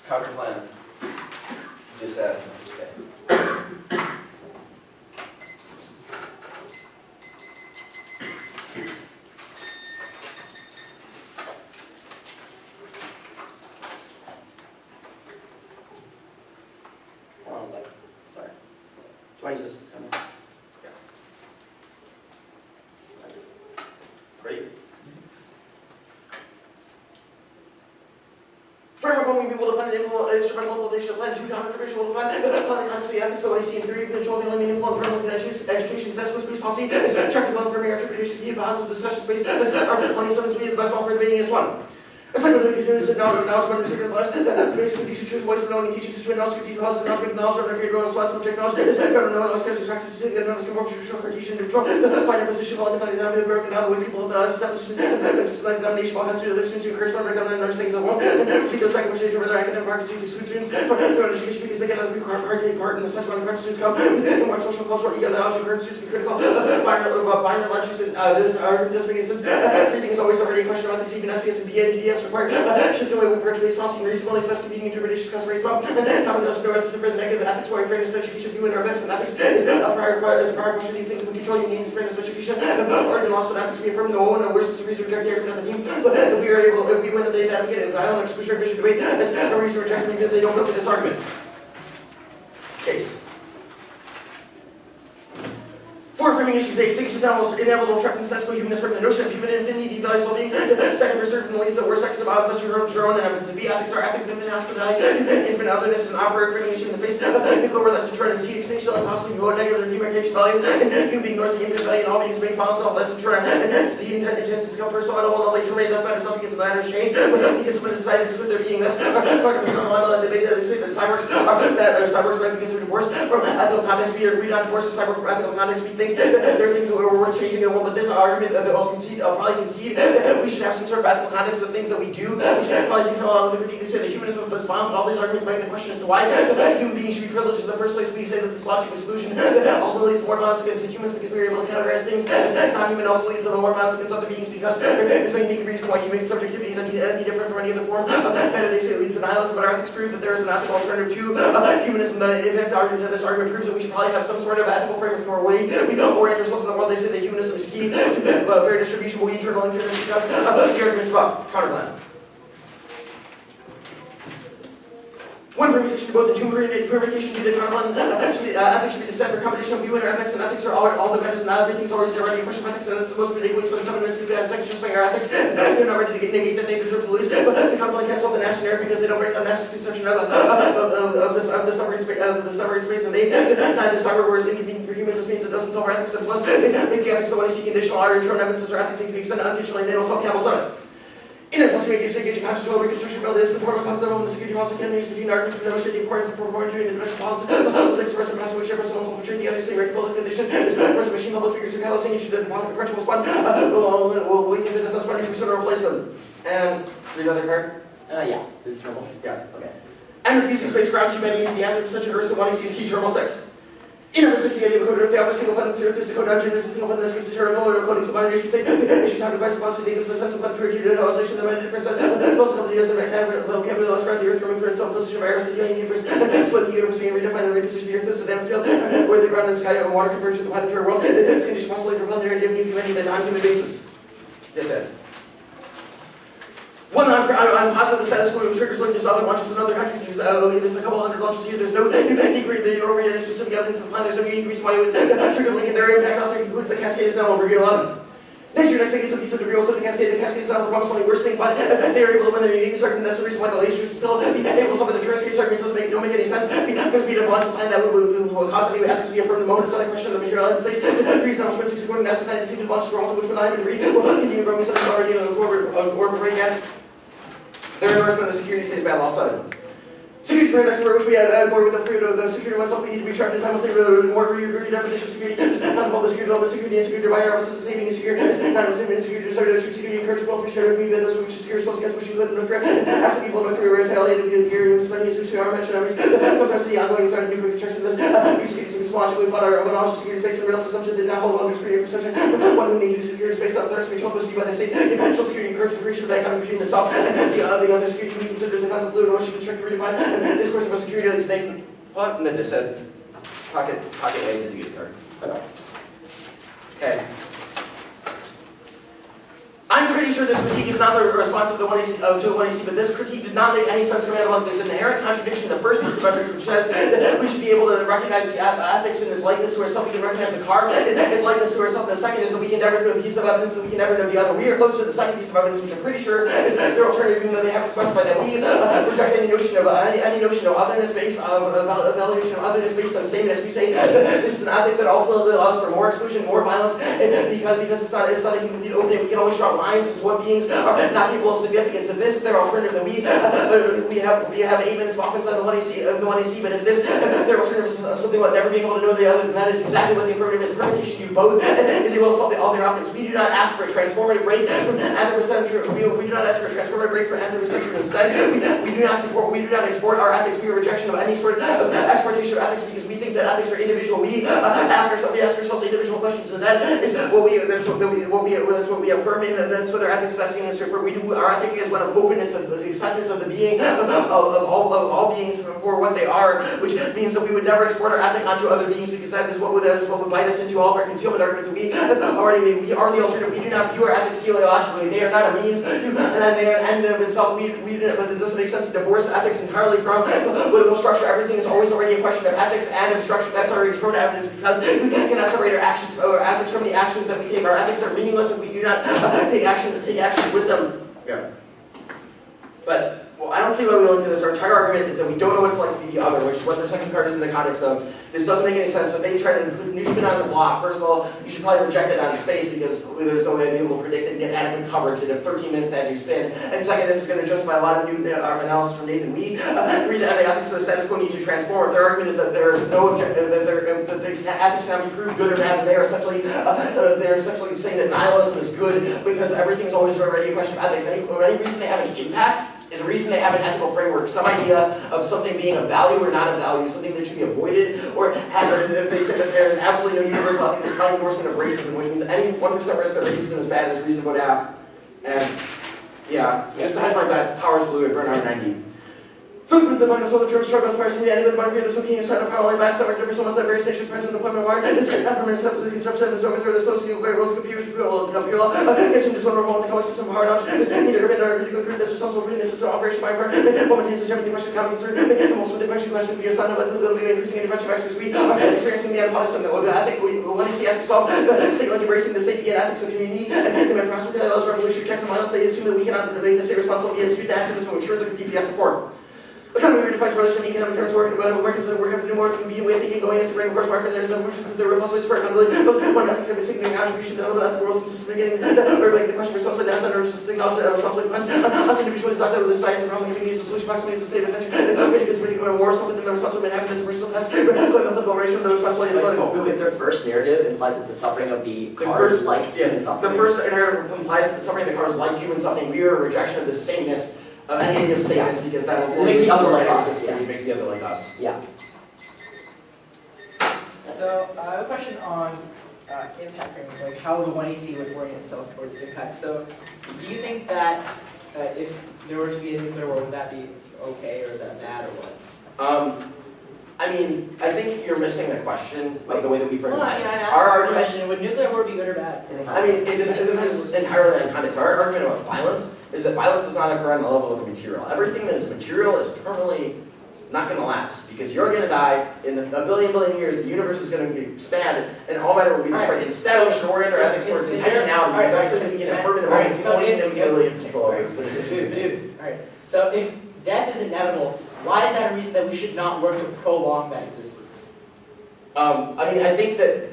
counterplan, just add. Okay. Hold on one second. Sorry. Do I just come in? Yeah. Great. Framework when we will define instrumental implementation of plan, 2 common provision will define plan constantly ethics, so I see in 3, control the eliminating plan, parental education, successful space policy, check plan for interpretation, key positive discussion space, 27 speed, the best one for debating is 1. A second thing to do is sit down and acknowledge when you're less basic teaching situation, voice of knowing, teaching situation, knowledge, details, knowledge, knowledge, or create role, SWOT, subject knowledge, better know, let's get distracted, sit, get another symbol, traditional Cartesian neutral, find your position, all the time, broken down the way people establish like denomination, all kinds of other students who encourage them to break down and understand things that won't, keep those recommendations for their academic practices, students, for their education because they get a hard take part in the sexual and students come, the more social, cultural, economic knowledge, encourage students to be critical, binary logics, and this doesn't make any sense, everything is always already a question of ethics, even SPS and PDFs required, shift away with purchase policy and reasonably specific competing interpretations discuss race about topic doesn't know as for the negative ethics why fairness education do in our best and ethics is a prior question these things can control you need fairness education or then also ethics we affirm no one worse is a reason reject every other team but if we are able if we win the day advocate and dialogue exposure vision debate as a reason reject them because they don't go to this argument case. 4 framing issues, 8 distinctions, inevitable, trapped and sensible humanist from the notion of human infinity, values, well-being, second reserved in the ways that were sex about such your own and evidence, and B, ethics are ethic, infinite hospitality, infinite otherness, and operate framing issue in the face of nuclear that's a trend, and C, extinction, and possibly go negative, numerication value, and U being ignores the infinite value, and all beings make balance, all that's a trend, and hence the intelligence is come first, so I don't want to terminate that matters, not because the matter has changed, but because someone decided to split their being, that's part of the debate that they say that cyborgs might because we're divorced, from ethical context, we not divorced, cyborg from ethical context, we think that there are things that we're worth changing in the world, but this argument that I'll probably concede that we should have some sort of ethical context of things that we do. We should probably think a lot of the critique they say that humanism is fine, but all these arguments beg the question as to why human beings should be privileged in the first place. We say that this logical solution ultimately leads to more violence against the humans because we were able to categorize things as non-human also leads to more violence against other beings because there's a unique reason why human subjectivity is any different from any other form. Better they say it leads to nihilism, but our ethics prove that there is an ethical alternative to humanism. In fact, this argument proves that we should probably have some sort of ethical framework for way we don't orient ourselves in the world. They say that humanism is key to fair distribution, but we internal interest because the arguments about counterplan. 1 One permutation to both and two permutation to the counterplan. Ethics should be the separate combination of view and ethics, and ethics are all that matters, and everything's always already a question of ethics, and that's the most ridiculous when someone is stupid second just by our ethics. They're not ready to negate that they deserve to lose, but the counterplan can't solve the national narrative because they don't break the massive conception of the submarine space, and they deny the cyber war is inconvenient for humans. This means it doesn't solve our ethics, and plus they make the ethics of what I see conditional are and evidence or ethics that can be extended unconditionally, they don't solve Campbell's Summit. In a plus engaging passage to reconstruction build is the form of concept of the security policy can use between arguments to demonstrate the importance of foregoing during the production policy. The express and passive which every person will portray the other same regular condition is the first machine level figures of housing issued in the correction will spawn. We'll link into this as funny to replace them. And read another card. Yeah. This is turbo. Yeah, okay. And refusing space grounds humanity the answer to such an Earth 1 sees key turbo 6. In a specific idea of code Earth, the offer single planet Earth is the code dungeon, is a single planet that speaks to terrible or coding some nation state. Issues have device policy, they give us a sense of planetary utilization, the many different most of the ideas that have vocabulary lost throughout the Earth, remove her in some position of virus, the alien universe, split the universe, and redefine and reposition the Earth as a damn field, where the ground and sky and water converge to the planetary world. It's condition possibly for planetary idea of new humanity on a non-human basis. That's it. One, I'm positive the status quo triggers like there's other launches in other countries. There's a couple hundred launches here. There's no unique reason, you don't read any specific evidence of the plan. There's no unique reason why you would trigger the link in their impact out there includes the cascade is now over real 11. Next thing is a piece of debris also the cascade is not the problem's only worst thing, but they are able to win their unique argument. That's the reason why the lasers still able to solve the current case arguments don't make any sense because we have launched a plan that will cause any ethics to be affirmed the moment. It's not a question of the material in space. Three establishments according to necessary seem to launch wrong, which will not even read. Will continue growing something already in the orbit right again. Their endorsement of the security stays bad law 7. Security for next which we add more with the fruit of the security oneself. We need to be sharp this time. We'll say more redefinition of security. Not involve the security element, security and security divider. Our system saving is security. Not the same in security. Security encourages well to share with me that those which is secure selves against which you live in North Korea. Ask the people in North Korea where retaliated with here in Spanish which are mentioned every contrast the ongoing threat of nuclear construction. This security seems logically but our knowledge of security space and real assumption did not hold on to security perception. One who needs to security space out there, so we told us to see what they say. Conventional security encourages the creation of dichotomy between the self and the other security we consider as a concept fluid which you construct to redefine. This course of security like snake what? And then just said pocket A, then you get a card. Okay. I'm pretty sure this critique is not the response of the 1AC, but this critique did not make any sense for me. There's an inherent contradiction in the first piece of evidence, which says that we should be able to recognize the ethics in its likeness to ourselves. We can recognize the car, its likeness to ourselves. The second is that we can never know a piece of evidence that we can never know the other. We are close to the second piece of evidence, which I'm pretty sure is their alternative, even though they haven't specified that we reject any notion of otherness based evaluation of otherness based on sameness. We say this is an ethic that ultimately allows for more exclusion, more violence, because it's not a complete opening. We can always draw lines as what beings are not capable of significance. If this is their alternative, then we have 8 minutes off inside the 1AC, but if their alternative is something about never being able to know the other, then that is exactly what the affirmative is. Permutation, you both is able to solve all their options. We do not ask for a transformative break from anthropocentric. We do not ask for a transformative break from anthropocentric. Instead, we do not export our ethics. We are rejection of any sort of exportation of ethics because we think that ethics are individual. We ask ourselves individual questions, and that is what we affirm in. That's what our ethics assessing is for. Our ethic is one of openness, of the acceptance of the being of all beings for what they are, which means that we would never export our ethic onto other beings because that is what would bite us into all of our concealment arguments. We already made. We are the alternative. We do not view our ethics teleologically. They are not a means, and they are an end in of itself. But it doesn't make sense to divorce ethics entirely from political structure. Everything is always already a question of ethics and of structure. That's already shown evidence because we cannot separate our ethics from the actions that we take. Our ethics are meaningless if we do not take action with them. Yeah. But I don't see why we look at this. Our entire argument is that we don't know what it's like to be the other, which is what their second card is in the context of. This doesn't make any sense. So if they try to put a new spin on the block, first of all, you should probably reject it on its face because there's no way to be able to predict it and get adequate coverage in 13 minutes after you spin. And second, this is going to justify a lot of new analysis from Nathan. We agree that the ethics of the status quo need to transform. If their argument is that there is no objective, that the ethics cannot be proved good or bad, and they are essentially saying that nihilism is good because everything is always already a question of ethics. Any reason they have any impact is a reason they have an ethical framework, some idea of something being of value or not of value, something that should be avoided, or if they say that there is absolutely no universal ethic, there's no endorsement of racism, which means any 1% risk that racism is bad is reason to go down. And yeah, just to hedge my bets, power is fluid, Bernard 90. Those with the line of solar term struggle for us in the end of the bond period, this will be inside of power line by summer different so much that various stations present deployment wire. This great permanent step of the construction is over through the associated where rules computers will help you all. It's in this one revolving the system of hard knowledge. This neither of it nor a particular group that's responsible for this is operation by work. Moment is everything question coming through. And most of the question will be a sign of a little bit increasing in the of experts. We are experiencing the anapod system that will I think we want to see ethics solve. State like embracing the safety and ethics of the community and perhaps with the revolutionary checks and violence, they assume that we cannot make the state responsible via student activism, which turns like DPS support. The kind of redefines relation in economic terms work, but workers that work have to do more convenient way of thinking, going against the brain, of course, why for there's no versions that there are possibilities for accountability. One ethics have a significant contribution to the ethical world since the beginning, or like the question of responsibility as or just acknowledge that responsibility depends on us individuals, not that with the size and wrong communities, the solution proximity is the state of attention. Because we're going to war something that the responsibility happiness and versus less, claim of the liberation of the responsibility of political. Wait, their first narrative implies that the suffering of the cars like human suffering. The first narrative implies that the suffering of the cars like human suffering. We are a rejection of the sameness of any idea of sameness because that will makes the other like us. It makes the other like us. Yeah. So I have a question on impact framing, like how the 1AC would orient itself towards impact. So do you think that if there were to be a nuclear war, would that be okay, or is that bad, or what? I mean, I think you're missing the question, like the way that we frame it. Well, I asked Our the argument, question, would nuclear war be good or bad? I mean, it depends entirely on context. Our argument about violence is that violence does not occur on the level of the material. Everything that is material is terminally not going to last, because you're going to die in a billion years, the universe is going to expand, and all matter will be destroyed. Instead, we should orient our ethics towards intentionality, because that's something we can affirm in the moment, it's the only thing that we can really have control over. Alright, so if death is inevitable, why is that a reason that we should not work to prolong that existence? I mean, I think that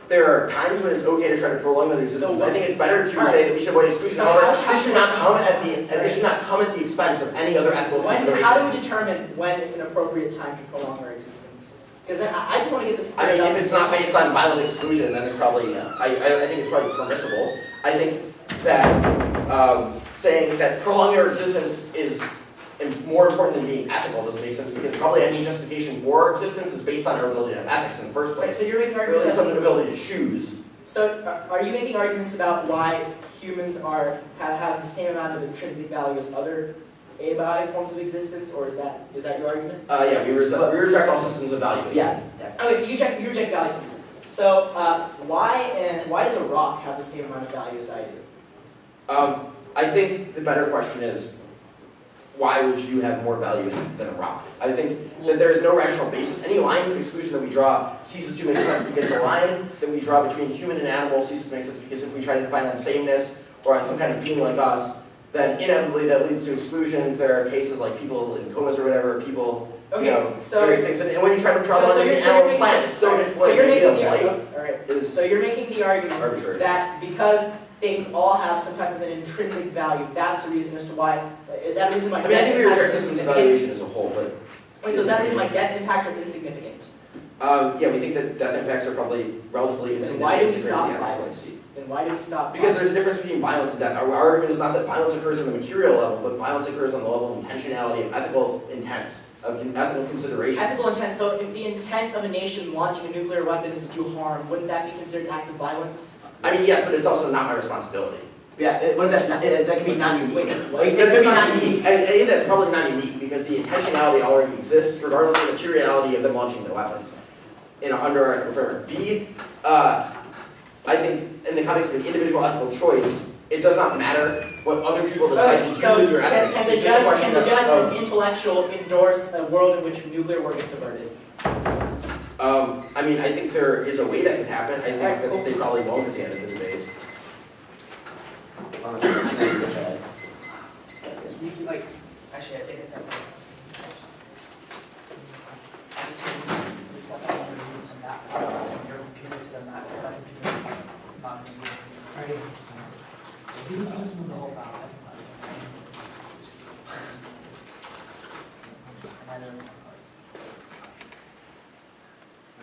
there are times when it's okay to try to prolong that existence. I think it's better to say that we should avoid exclusion. However, this should not come at the expense of any other ethical consideration. How do we determine when it's an appropriate time to prolong our existence? Because I just want to get this I mean, if it's not based on violent exclusion, then it's probably, I think it's probably permissible. I think that saying that prolonging our existence is more important than being ethical doesn't make sense, because probably any justification for our existence is based on our ability to have ethics in the first place. Right, so you're making Or at arguments. least some ability to choose. So are you making arguments about why humans have the same amount of intrinsic value as other abiotic forms of existence, or is that your argument? Yeah, we reject all systems of value. Yeah. Okay, so you reject value systems. So why does a rock have the same amount of value as I do? I think the better question is, why would you have more value than a rock? I think that there is no rational basis. Any lines of exclusion that we draw ceases to make sense, because the line that we draw between human and animal ceases to make sense, because if we try to define on sameness or on some kind of being like us, then inevitably that leads to exclusions. There are cases like people in comas or whatever, people, various things. And when you try to draw the line between animal and plant, it's still against what the idea of life is. So you're making the argument arbitrary. that because things all have some type of an intrinsic value, that's the reason as to why. Is that a reason why? I mean, I think we reject systems evaluation as a whole, but. Wait, so is that the reason why death impacts are insignificant? Yeah, we think that death impacts are probably relatively insignificant. Then why do we compared to stop the ethics violence? Then why do we stop? Because there's a difference between violence and death. Our argument is not that violence occurs on the material level, but violence occurs on the level of intentionality, of ethical intent, of ethical consideration. Ethical intent. So if the intent of a nation launching a nuclear weapon is to do harm, wouldn't that be considered an act of violence? I mean, yes, but it's also not my responsibility. Yeah, what if that's not, that can be non-unique. Like, that's not unique. A, that's probably not unique, because the intentionality already exists, regardless of the materiality of them launching the weapons under our ethical framework. B, I think in the context of individual ethical choice, it does not matter what other people decide to do with your ethics. Can the judge as an intellectual endorse a world in which nuclear war gets averted? I mean, I think there is a way that could happen. I think that they probably won't at the end of the debate. Actually, I take a second. Your computer to the Mac, so my computer is not going to be. You can just move the whole file. And then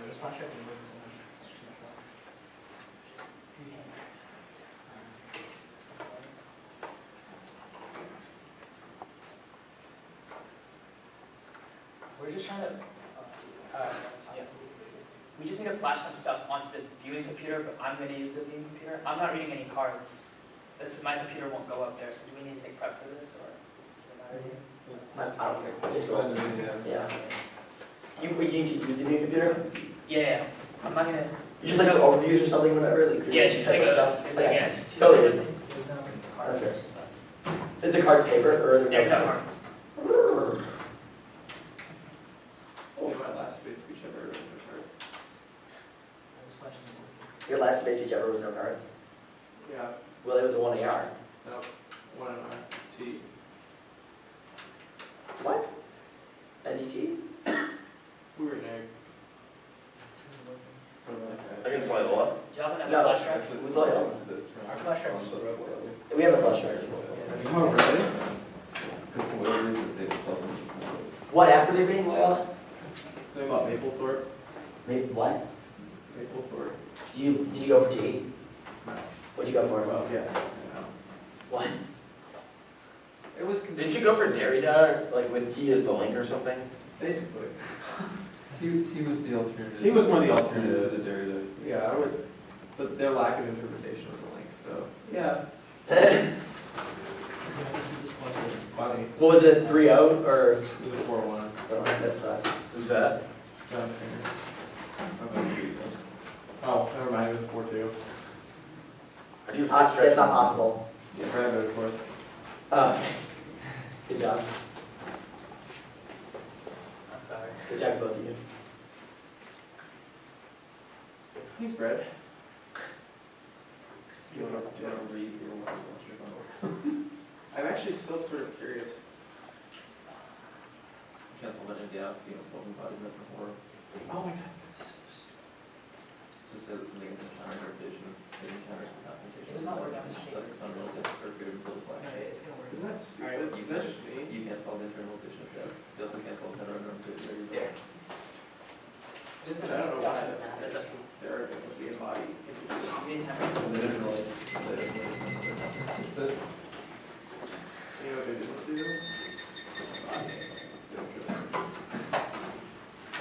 this flashlight is worse than we're just trying to, we just need to flash some stuff onto the viewing computer, but I'm going to use the viewing computer. I'm not reading any cards. That's because my computer won't go up there, so do we need to take prep for this, or does it matter to you? I don't care. It's cool. Yeah. Yeah. You need to use the new computer? Yeah. I'm not gonna. You just like have overviews or something, whatever? Like, Yeah, just like type of stuff? There's like, yeah, just two Totally. different things. There's no cards. Okay. Is the cards paper or are There's no cards. Only my last debate speech ever wrote for cards. Your last debate speech ever was no cards? Yeah. Well, it was a 1AR. No. 1NRT. What? NDT? We were an egg. Sort of like that. Against Loyola. Do you have another No. flash drive? Actually, We Loyola. this Our flash drive. We have a flash drive. Oh, really? For whatever reason, it saved itself. What after they being Loyola? Think about Maplethorpe. What? Maplethorpe. Did you go for T? No. What'd you go for? Well, yes. I know. What? It was Didn't you go for Derrida, like with he as the link or something? basically. T was the alternative. T was one of the alternatives to Derrida. Yeah, I would, but their lack of interpretation was a link, so. Yeah. Funny. What was it, 3-0 or? It was a 4-1. Oh, that sucks. Who's that? John Finger. Oh, never mind, it was a 4-2. How do you have It's not possible. Yeah, Brad voted for us. Okay. Good job. I'm sorry. Good job, both of you. Thanks, Brad. Do you want to read your one? I'm actually still sort of curious. Cancel that NDF, cancel embodiment before. Oh my god, that's so stupid. Just says something is encounter interpretation, it encounters the documentation. It does not work out, just That's the fundamental test for good until the flash. It's gonna work. Isn't that stupid? Is that just me? You can't solve the internalization of depth. You also can't solve the heteronormativity. Yeah. I don't know why that's there, it must be embodied. These have And they didn't really, but, you know what they didn't do?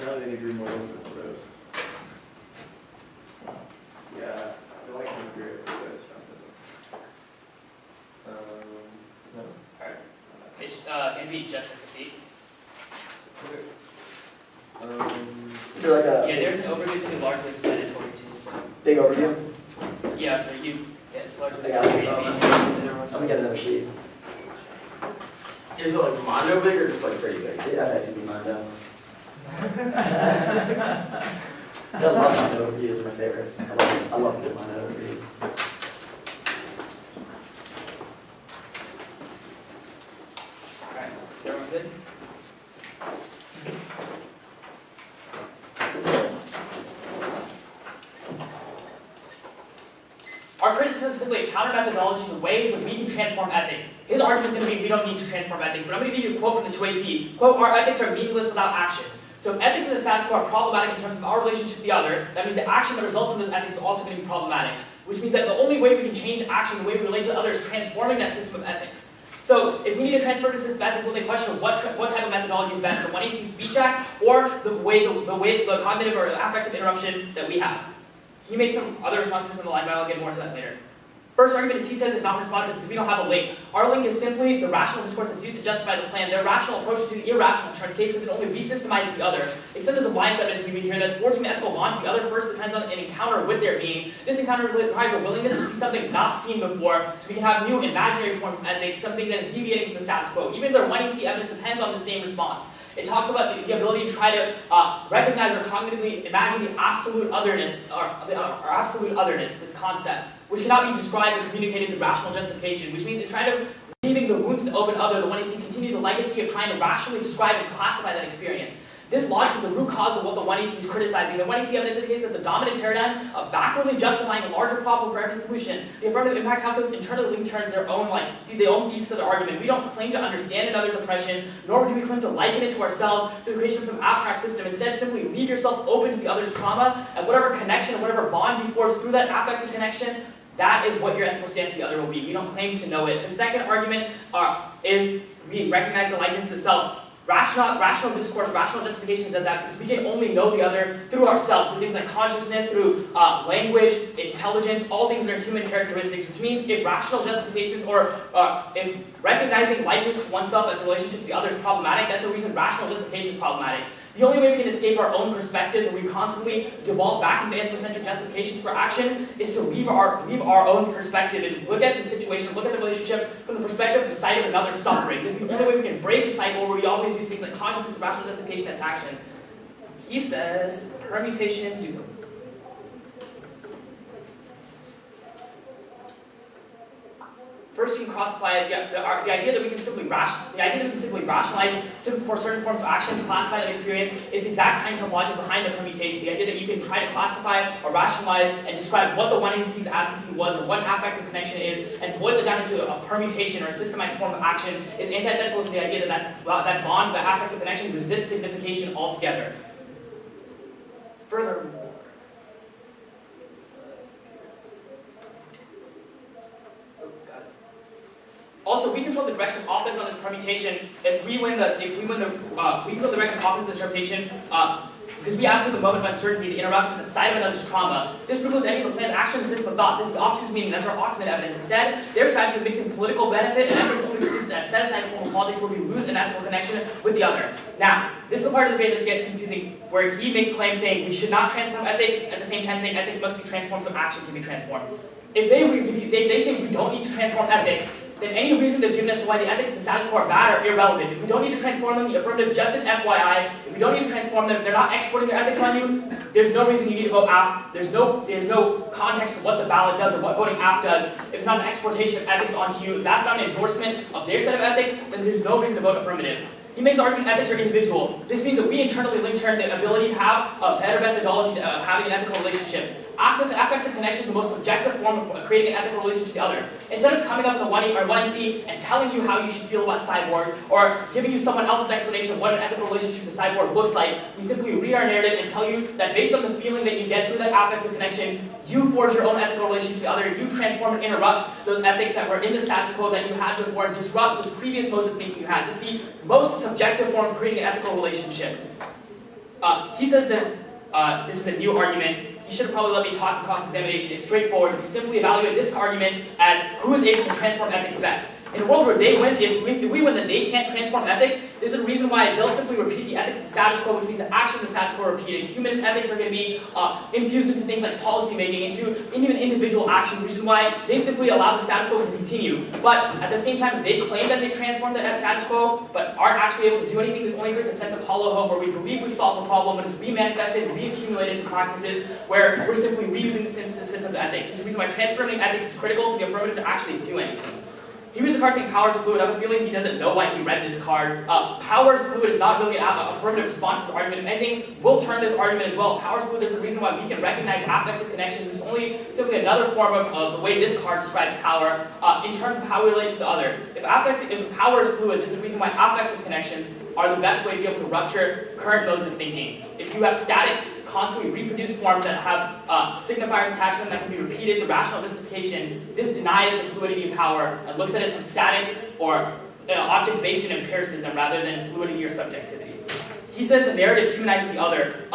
Now they need to read more open for those. Yeah, I like to agree with those. No. Alright. It's gonna be just a critique. Okay. Is there like a Yeah, there's an overview, it's gonna be largely explanatory too, so. big overview? Yeah, for you, yeah, it's largely. I got it. explanatory. I'm gonna get another sheet. Is it like Mondo big or just like pretty big? Yeah, that's gonna be Mondo. I love Mondo overviews, are my favorites. I love good Mondo overviews. Alright, is everyone good? Our criticism is simply a counter methodology to ways that we can transform ethics. His argument is going to be we don't need to transform ethics, but I'm going to give you a quote from the ToC. Quote, our ethics are meaningless without action. So if ethics and the status quo are problematic in terms of our relationship to the other, that means the action that results from those ethics is also going to be problematic. Which means that the only way we can change action, the way we relate to others, is transforming that system of ethics. So if we need to transfer to system of ethics, we'll take question of what type of methodology is best, the 1AC Speech Act, or the cognitive or affective interruption that we have. He makes some other responses in the line, but I'll get more to that later. First argument is he says it's not responsive because we don't have a link. Our link is simply the rational discourse that's used to justify the plan. Their rational approach to the irrational turns case because it only resystemizes the other. Except there's a bias evidence we hear that forging the ethical bond to the other first depends on an encounter with their being. This encounter requires a willingness to see something not seen before, so we can have new imaginary forms of ethics, something that is deviating from the status quo. Even their 1AC evidence depends on the same response. It talks about the ability to try to recognize or cognitively imagine the absolute otherness, or absolute otherness, this concept, which cannot be described or communicated through rational justification, which means it's trying to, leaving the wounds to open other, the 1AC continues a legacy of trying to rationally describe and classify that experience. This logic is the root cause of what the 1AC is criticizing. The 1AC evidence indicates that the dominant paradigm of backwardly justifying a larger problem for every solution, the affirmative impact calculus internally turns their own thesis of the argument. We don't claim to understand another's oppression, nor do we claim to liken it to ourselves through the creation of some abstract system. Instead, simply leave yourself open to the other's trauma, and whatever connection, whatever bond you force through that affective connection, that is what your ethical stance to the other will be. We don't claim to know it. The second argument is we recognize the likeness to the self. Rational discourse, rational justifications of that, because we can only know the other through ourselves, through things like consciousness, through language, intelligence, all things that are human characteristics, which means if rational justifications or if recognizing likeness to oneself as a relationship to the other is problematic, that's a reason rational justification is problematic. The only way we can escape our own perspectives, where we constantly devolve back into anthropocentric justifications for action, is to leave our own perspective and look at the situation, look at the relationship from the perspective of the sight of another suffering. This is the only way we can break the cycle where we always use things like consciousness and rational justification as action. He says, permutation duple. First, you can classify the idea that we can simply rationalize for certain forms of action, classify that experience, is the exact time logic behind the permutation. The idea that you can try to classify or rationalize and describe what the one indice's advocacy was or what affective connection is, and boil it down into a permutation or a systemized form of action is antithetical to the idea that that bond, that affective connection, resists signification altogether. Furthermore, also, we control the direction of offense on this permutation. If we control the direction of offense of this permutation, because we act with the moment of uncertainty, the interruption at the site of another's trauma. This precludes any of the plan's action, system of thought. This is the obtuse meaning. That's our ultimate evidence. Instead, their strategy of mixing political benefit and ethics only produces a set-aside form of politics where we lose an ethical connection with the other. Now, this is the part of the debate that gets confusing, where he makes claims saying we should not transform ethics, at the same time saying ethics must be transformed so action can be transformed. If they say we don't need to transform ethics, then any reason they've given us why the ethics of the status quo are bad are irrelevant. If we don't need to transform them, the affirmative just an FYI. If we don't need to transform them, they're not exporting their ethics on you, there's no reason you need to vote AF. There's no context for what the ballot does or what voting AF does. If it's not an exportation of ethics onto you, that's not an endorsement of their set of ethics, then there's no reason to vote affirmative. He makes the argument ethics are individual. This means that we internally link turn the ability to have a better methodology to having an ethical relationship. Affective connection is the most subjective form of creating an ethical relationship to the other. Instead of coming up with a 1EC and telling you how you should feel about cyborgs, or giving you someone else's explanation of what an ethical relationship with a cyborg looks like, we simply read our narrative and tell you that based on the feeling that you get through that affective connection, you forge your own ethical relationship to the other, you transform and interrupt those ethics that were in the status quo that you had before, and disrupt those previous modes of thinking you had. This is the most subjective form of creating an ethical relationship. He says that this is a new argument. You should have probably let me talk in cross-examination. It's straightforward. We simply evaluate this argument as who is able to transform ethics best. In a world where they win, if we win that they can't transform ethics, this is the reason why they'll simply repeat the ethics of the status quo, which means that action of the status quo are repeated. Humanist ethics are going to be infused into things like policy making, into even individual action, which is why they simply allow the status quo to continue. But at the same time, they claim that they transformed the status quo, but aren't actually able to do anything. This only creates a sense of hollow hope where we believe we've solved the problem, but it's remanifested and reaccumulated into practices where we're simply reusing the systems of ethics, which is the reason why transforming ethics is critical for the affirmative to actually do anything. He reads a card saying power is fluid. I have a feeling he doesn't know why he read this card. Power is fluid is not really an affirmative response to the argument. If anything, we'll turn this argument as well. Power is fluid is the reason why we can recognize affective connection. There's only simply another form of the way this card describes power in terms of how we relate to the other. If power is fluid, this is the reason why affective connections are the best way to be able to rupture current modes of thinking. If you have static, constantly reproduced forms that have signifiers attached to them that can be repeated through rational justification, this denies the fluidity of power and looks at it as some static or object based in empiricism rather than fluidity or subjectivity. He says the narrative humanizes the other.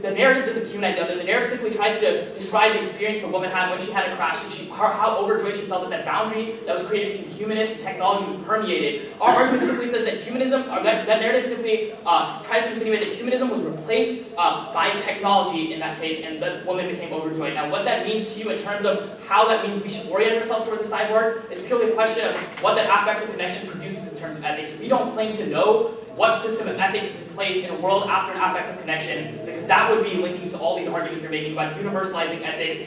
The narrative doesn't humanize the other. The narrative simply tries to describe the experience the woman had when she had a crash and how overjoyed she felt that boundary that was created between humanist and technology was permeated. Our argument simply says that that narrative simply tries to insinuate that humanism was replaced by technology in that case, and the woman became overjoyed. Now, what that means to you in terms of how that means we should orient ourselves toward the cyborg is purely a question of what that affective connection produces in terms of ethics. We don't claim to know what system of ethics is in place in a world after an affective connection, because that would be linking to all these arguments they're making about universalizing ethics.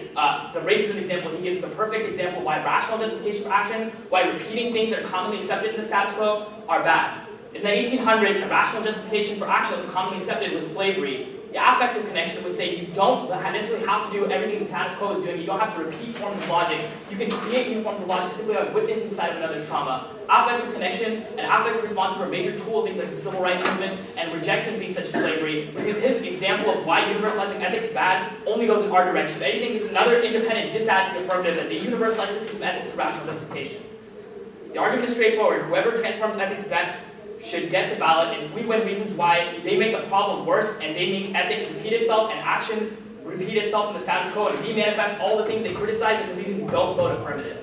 The racism example he gives is a perfect example of why rational justification for action, why repeating things that are commonly accepted in the status quo are bad. In the 1800s, a rational justification for action that was commonly accepted was slavery. The affective connection would say you don't necessarily have to do everything the status quo is doing. You don't have to repeat forms of logic. You can create new forms of logic simply by witnessing the side of another's trauma. Affective connections and affective responses were a major tool of things like the civil rights movements and rejecting things such as slavery. Because his example of why universalizing ethics is bad only goes in our direction. If anything, this is another independent disadd to the affirmative that they universalize systems of ethics to rational justification. The argument is straightforward. Whoever transforms ethics best should get the ballot, and if we win reasons why they make the problem worse and they make ethics repeat itself and action repeat itself in the status quo and de-manifest all the things they criticize, it's a reason we don't vote affirmative.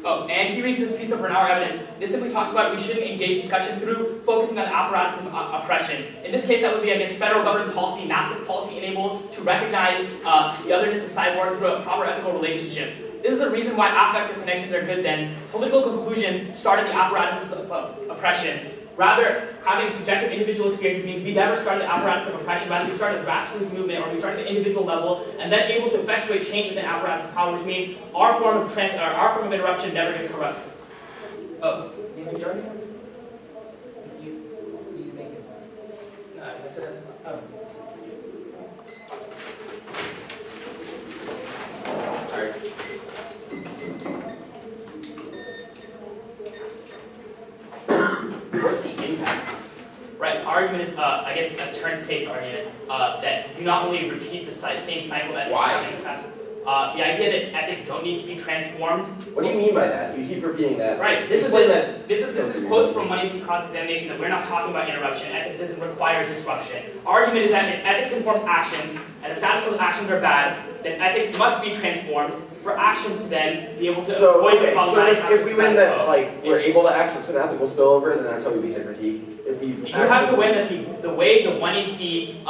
Oh, and he reads this piece of Bernauer evidence. This simply talks about we shouldn't engage discussion through focusing on the apparatus of oppression. In this case, that would be against federal government policy, NASA's policy enabled to recognize the otherness of the cyborg through a proper ethical relationship. This is the reason why affective connections are good then. Political conclusions start in the apparatuses of oppression. Rather, having subjective individual experiences means we never start at the apparatus of oppression, rather we start at the grassroots movement, or we start at the individual level, and then able to effectuate change within apparatus of power, which means our form of interruption never gets corrupt. Oh, you make your argument? You make it. No, I said it. Oh. Alright. What's the impact? Right, our argument is, I guess, a turns case argument, that you not only repeat the same cycle that Why? is happening. The idea that ethics don't need to be transformed. What do you mean by that? You keep repeating that. Right, this Explain is quotes from Money Seek cross-examination that we're not talking about interruption. Ethics doesn't require disruption. Our argument is that if ethics informs actions, and the status quo actions are bad, then ethics must be transformed for actions to then be able to avoid the problematic if we win that, status quo. like, we're able to access an ethical spillover, then that's how we beat the critique. If we You have to win that the way the 1AC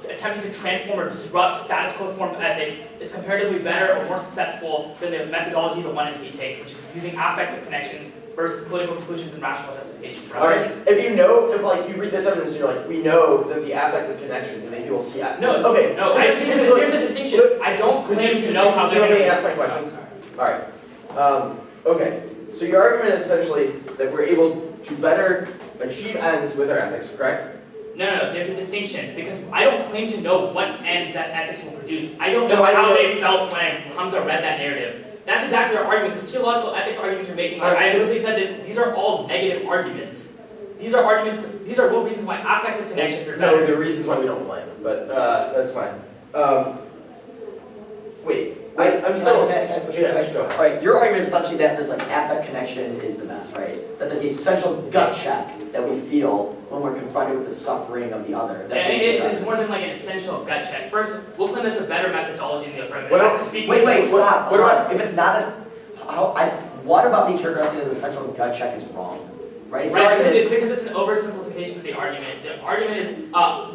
attempting to transform or disrupt status quo form of ethics is comparatively better or more successful than the methodology the 1AC takes, which is using affective connections versus political conclusions and rational justification. Alright, if you know, if like you read this evidence and you're like, we know that the affective connection, and then you will see. No, okay. no. Here's the distinction. I don't claim to know how they're going to. Let me ask my going questions. Alright. Okay. So your argument is essentially that we're able to better achieve ends with our ethics, correct? No, there's a distinction, because I don't claim to know what ends that ethics will produce. I don't know No, I how know. they felt when Hamza read that narrative. That's exactly our argument. This theological ethics argument you're making, like I explicitly said this, these are all negative arguments. These are arguments, these are real reasons why affective connections are better. No, there are reasons why we don't blame, but that's fine. Wait, I'm still. Can I ask a Yeah, question? go ahead. All right, your argument is essentially that this like affect connection is the best, right? That the essential gut check that we feel when we're confronted with the suffering of the other. That's what you're It's more than like an essential gut check. First, we'll claim that's a better methodology than the affirmative. What I else? have to speak Wait, with- stop. what about- If it's not as, what about me characterizing it as essential gut check is wrong, right? If your Right, argument- because it's an oversimplification of the argument. The argument is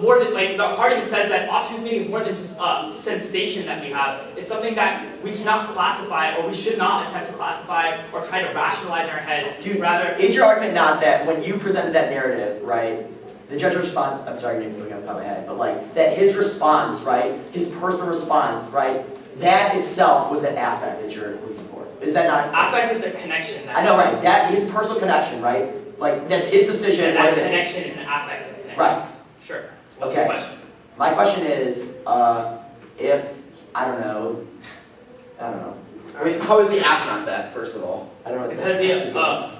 more than, like, the argument says that obtuse meaning is more than just sensation that we have. It's something that we cannot classify, or we should not attempt to classify, or try to rationalize in our heads. Dude, rather, is your argument not that when you presented that narrative, right, the judge's response, I'm sorry, your name's looking off the top of my head, but like, that his response, right, his personal response, right, that itself was that affect that you're looking for. Is that not? affect is the connection. That I know, right, that, his personal connection, right, like, that's his decision, And what that it is. connection is an affective connection. Right. Sure. So what's Okay. your question? My question is, if, I don't know. I mean, how is the app not that, first of all? I don't know what Because that-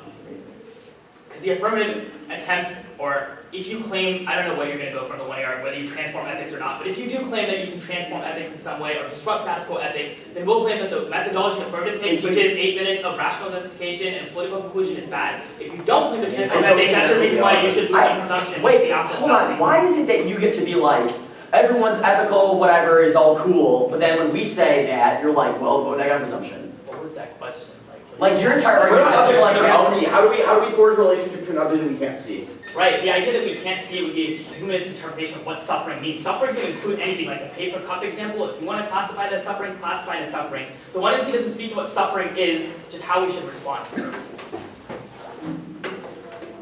Because the affirmative attempts, or if you claim, I don't know where you're going to go from the 1AR, whether you transform ethics or not, but if you do claim that you can transform ethics in some way or disrupt status quo ethics, then we'll claim that the methodology affirmative takes, which is 8 minutes of rational justification and political conclusion, is bad. If you don't claim to transform I don't ethics, think that's the that's reason what why we you are. should lose some presumption. Wait, The opposite hold on. nothing. Why is it that you get to be like, everyone's ethical, whatever, is all cool, but then when we say that, you're like, well, vote negative presumption. What was that question? Like, your entire What argument about is others like, we can't see? How do we forge a relationship to another that we can't see? Right, the idea that we can't see it would be a humanist interpretation of what suffering means. Suffering can include anything, like the paper cup example. If you want to classify it as suffering, classify it as suffering. The 1NC doesn't speak to what suffering is, just how we should respond to it.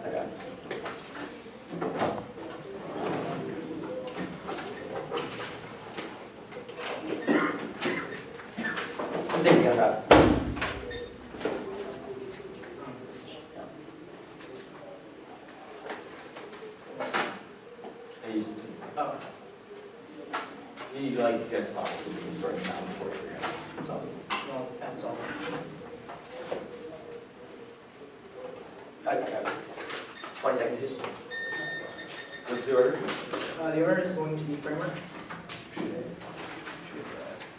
Okay. I'm thinking about it. He like gets stopped, so we can start down before it begins. Well, that's all. I got it. 20 seconds, just. What's the order? The order is going to be framework,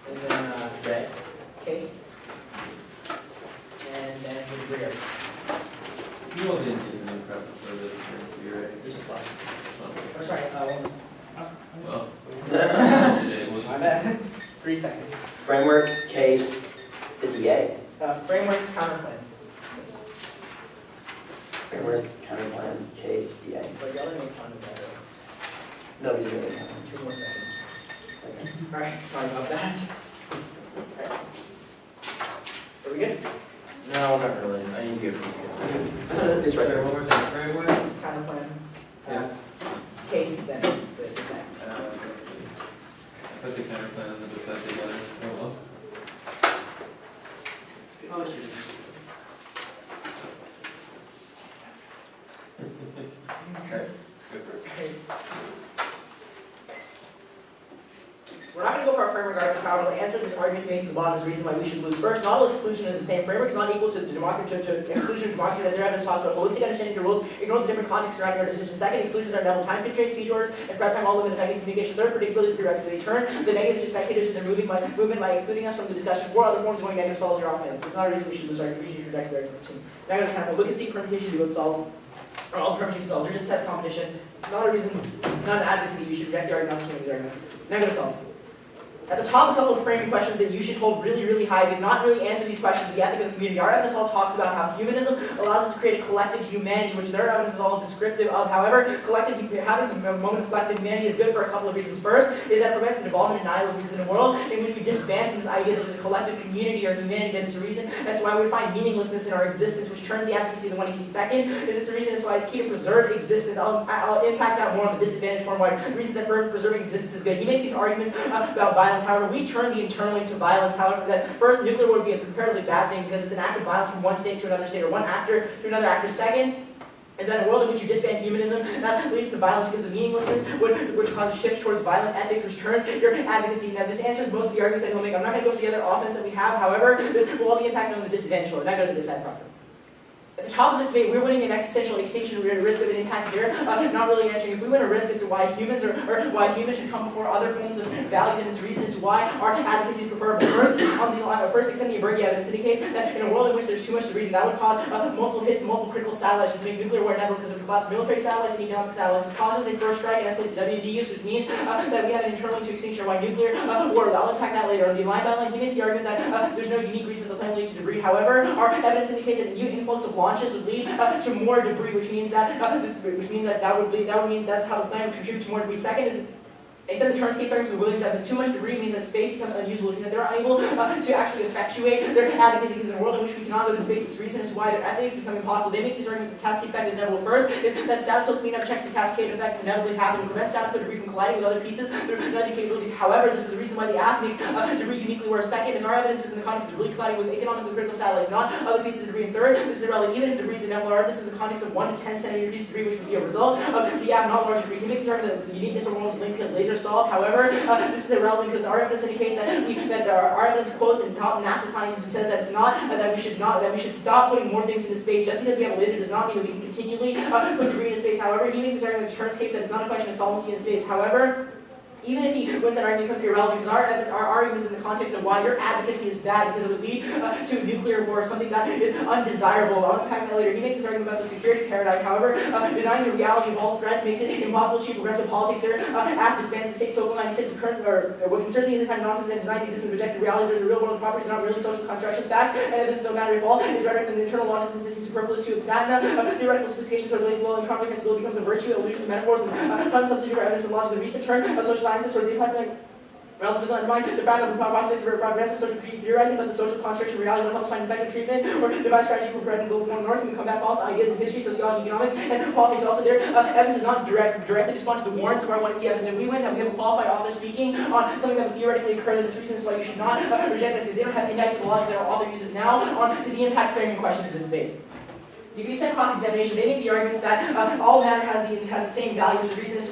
and then case, and then the degree arguments. 3 seconds. Framework, case, the DA. Framework, counterclaim. Framework, counterplan, case, DA. But the other make fun of that. No, you didn't. 2 more seconds. Okay. Alright, sorry about that. Alright. Are we good? No, not really. I need to get It's right there. One more thing, framework. Counterclaim. Yeah. Case, then the dissent. Let's see. Put the counterplan and the dissent together. Oh well. Okay. Good for it. We're not going to go for our framework arguments, however, to answer this argument makes the bottom is the reason why we should lose. First, novel exclusion is the same. Framework is not equal to democracy, to exclusion of democracy, that their evidence talks about holistic understanding of the rules, ignores the different contexts surrounding our decisions. Second, exclusions are double time constraints, speech orders, and prep time all limit effective communication. Third, predictability is prerequisite. They turn the negative to spectators in their movement by excluding us from the discussion. 4 other forms of going negative solves your offense. That's not a reason we should lose our we should reject their argument. Negative count. Look and see permutation to both solves. Or all permutation solves. They're just test competition. Not a reason, not an advocacy. You should reject the argument, not these arguments. Negative solves. At the top, a couple of framing questions that you should hold really, really high. Did not really answer these questions. The ethic of the community. Our evidence all talks about how humanism allows us to create a collective humanity, which their evidence is all descriptive of. However, having a moment of collective humanity is good for a couple of reasons. First, is that it prevents the development of nihilism, because in a world in which we disband from this idea that there's a collective community or humanity, that it's a reason as to why we find meaninglessness in our existence, which turns the advocacy of the one you see. Second, is it's a reason as to why it's key to preserve existence. I'll impact that more on the disadvantage form, why the reasons that preserving existence is good. He makes these arguments about violence. However, we turn the internal into violence. However, that first, nuclear would be a comparatively bad thing because it's an act of violence from one state to another state, or one actor to another actor. Second, is that in a world in which you disband humanism, that leads to violence because of meaninglessness, which causes a shift towards violent ethics, which turns your advocacy. Now, this answers most of the arguments that he'll make. I'm not going to go for the other offense that we have. However, this will all be impacted on the disadvantage form. Not go to the dissent problem. At the top of this debate, we're winning an existential extinction risk of an impact here. Not really answering if we win a risk as to why humans or why humans should come before other forms of value, then it's reasons why our advocacy is preferable. First, first extending Berge evidence indicates that in a world in which there's too much debris, that would cause multiple hits, multiple critical satellites, which make nuclear war inevitable because of the collapse of military satellites and economic satellites. This causes a first strike and escalates to WD use, which means that we have an internal to extinction why nuclear war. I'll unpack that later. On the line by line, he makes the argument that there's no unique reason the plane will lead to debris. However, our evidence indicates that a new influx of launches would lead to more debris, which means that that would mean that's how the plan would contribute to more debris. Second is, except the Turns case arguments with Williams, that if too much debris means that space becomes unusable, which means that they're unable to actually effectuate their advocacy, because in a world in which we cannot go to space, it's reason as to why their ethics become impossible. They make these arguments that the cascade effect is inevitable. First is that status quo cleanup checks the cascade effect inevitably happen to prevent status quo debris from colliding with other pieces through nudging capabilities. However, this is the reason why the app makes debris uniquely worse. Second is our evidence is in the context of debris colliding with economically critical satellites, not other pieces of debris. And third, this is irrelevant. Even if debris is inevitable, this is in the context of 1 to 10 centimeter piece of debris, which would be a result of the app not large debris. He makes the argument that the uniqueness of worlds linked because laser solved. However, this is irrelevant because our evidence indicates that our evidence quotes and top NASA scientists who says that it's not that we should stop putting more things into space. Just because we have a laser does not mean that we can continually put debris into space. However, he makes this argument that Turns case that it's not a question of solvency in space. However, even if he wins that argument, becomes irrelevant because our argument is in the context of why your advocacy is bad, because it would lead to nuclear war, something that is undesirable. I'll unpack that later. He makes this argument about the security paradigm. However, denying the reality of all threats makes it impossible to achieve progressive politics here. After disbands the state so 96 what concerns the independent nonsense that designs existence and rejected realities are the real world properties, not really social constructions. Fact, and evidence no matter if all is rhetoric than the internal logic consistency superfluous to patina. Theoretical sophistication sort of well and comprehensibility becomes a virtue, illusions, metaphors, and unsubstituted evidence of logic. The recent turn of social sciences towards the relativism undermine the fact that the prospects of progressive social theorizing about the social construction of reality will help find effective treatment or devise strategy for preventing global warming north. We can come back false ideas in history, sociology, economics, and politics. Also, there evidence is not directly respond to the warrants of our 1C evidence. If we win, we have a qualified author speaking on something that will theoretically occur. This reason is why you should not reject that because they don't have index of the logic that our author uses now on the impact framing questions of this debate. You can extend cross-examination. They make the arguments that all matter has the same value, which is the reason as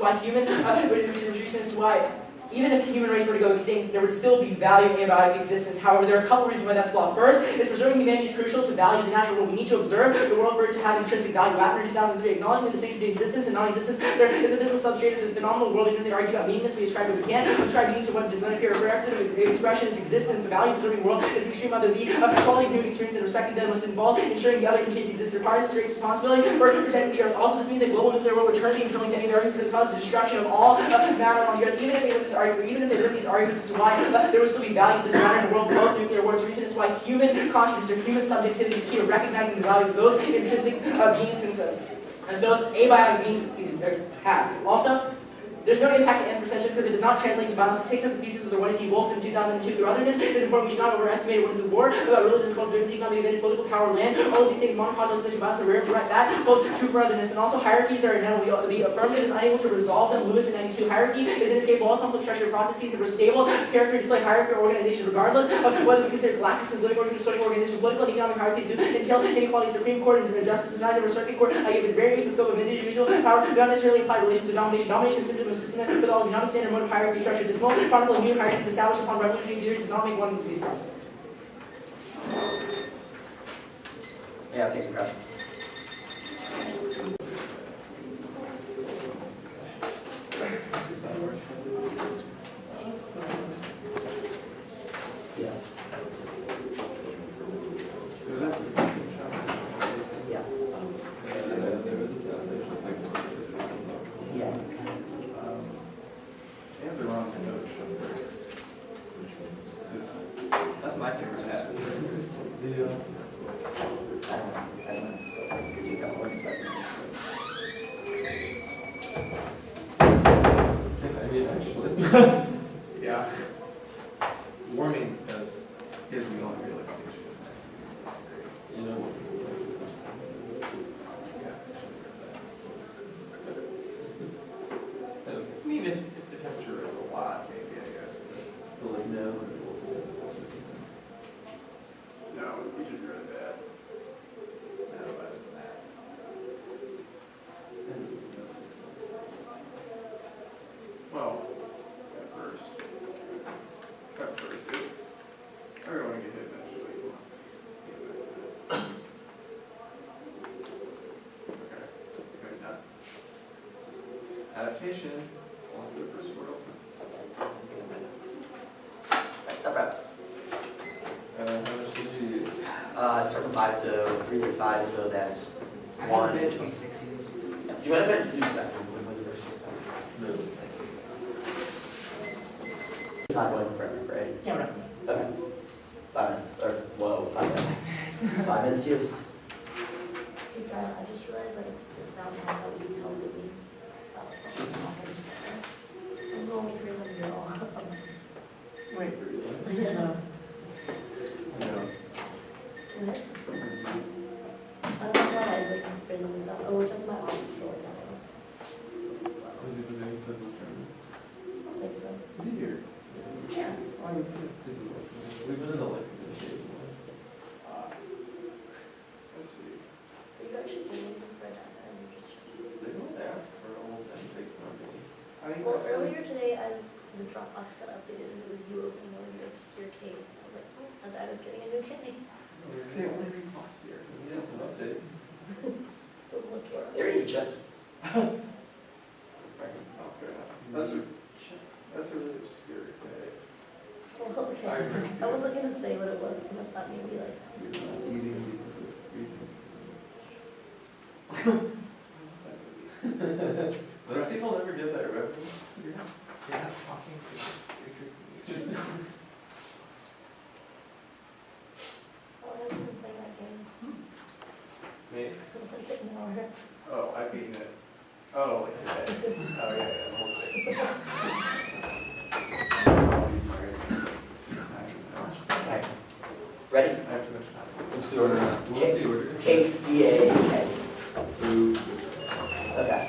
to why even if the human race were to go extinct, there would still be value in abiotic existence. However, there are a couple reasons why that's flawed. First, is preserving humanity is crucial to value the natural world. We need to observe the world for it to have intrinsic value. After 2003, acknowledging the distinction between existence and non-existence, there is a physical substrate to the phenomenal world. Even if they argue about meaningless, we ascribe what we can. We ascribe meaning to what does not appear. A prerequisite of expression is existence. The value of preserving the world is extreme under the quality of human experience and respecting that must involve ensuring the other continues to exist. It requires a serious responsibility for protecting the earth. Also, this means that global nuclear war would turn the internally to any of the arguments because it causes the destruction of all matter on the earth. Even if they these arguments as to why there will still be value to this matter in the world post-nuclear war, the reason is why human consciousness or human subjectivity is key to recognizing the value of those intrinsic beings and those abiotic beings have. Also, there's no impact to end perception because it does not translate to violence. It takes up the thesis of the Wennessy Wolf in 2002 through otherness. It's important we should not overestimate what is the war about religion, culture, economic advantage, political power, land. All of these things, monocausal inflation, violence, are rarely right. That holds true for otherness. And also hierarchies are inevitable. The affirmative is unable to resolve them. Lewis in 92. Hierarchy is inescapable. All complex structured processes that were stable character display hierarchy or organization regardless of whether we consider galactic and living organisms, social organizations, political and economic hierarchies do entail inequality. Supreme Court and justice denied or circuit court given variance in the scope of individual power do not necessarily apply relations to domination. Domination is simply a system with all non-standard mode of hierarchy structure. This small particle of new hierarchies established upon revolutionary theories does not make one of these problems. Yeah, take some questions. Yeah. Yeah. Yeah. And the wrong coach. That's my favorite hat. Yeah. I don't know. You got one expected. I mean, actually. Yeah. Warming is the only relaxation. You know. I mean, if the temperature is a lot, maybe, I guess. But like, no, you should really bad. No, other than that. Well, at first, everyone get hit eventually. Okay, good, done. Adaptation, along with the first world. Step out. How much did you use? Start from 5 to 335, so that's I one. had a bit of 26 years. You might have been used that. It's not going forever, right? Yeah, whatever. Okay. 5 minutes, or whoa, 5 seconds. 5 minutes used. Hey, Brian, I just realized like it's not how that you told me about something happens. I'm going through them all. Wait. No. No. What? I don't know why I like randomly that. Oh, we're talking about office floor now. Was he the name said was coming? I don't think so. Is he here? Yeah. Oh, I was here. This is Lexington. We've been in the Lexington shade before. Let's see. Are you actually doing anything for that? I'm just checking. They don't ask for almost anything from me. Well, earlier today, as the Dropbox got updated, and it was you opening one of your obscure keys. I was like, oh, and I was getting a new key. They only read box here. He has some updates. But look here. There you go. Oh, fair enough. That's a really obscure day. Oh, okay. I wasn't gonna say what it was, but I thought maybe like. You're not eating because of freedom. Most people never get that reference. You're not talking to Oh, I haven't been playing that game. Me? Like an hour. Oh, I've beaten it. Oh, like today. Oh, yeah, the whole thing. Okay. Ready? I have too much time. What's the order? What's the order? Case DA. Okay. Boo. Okay.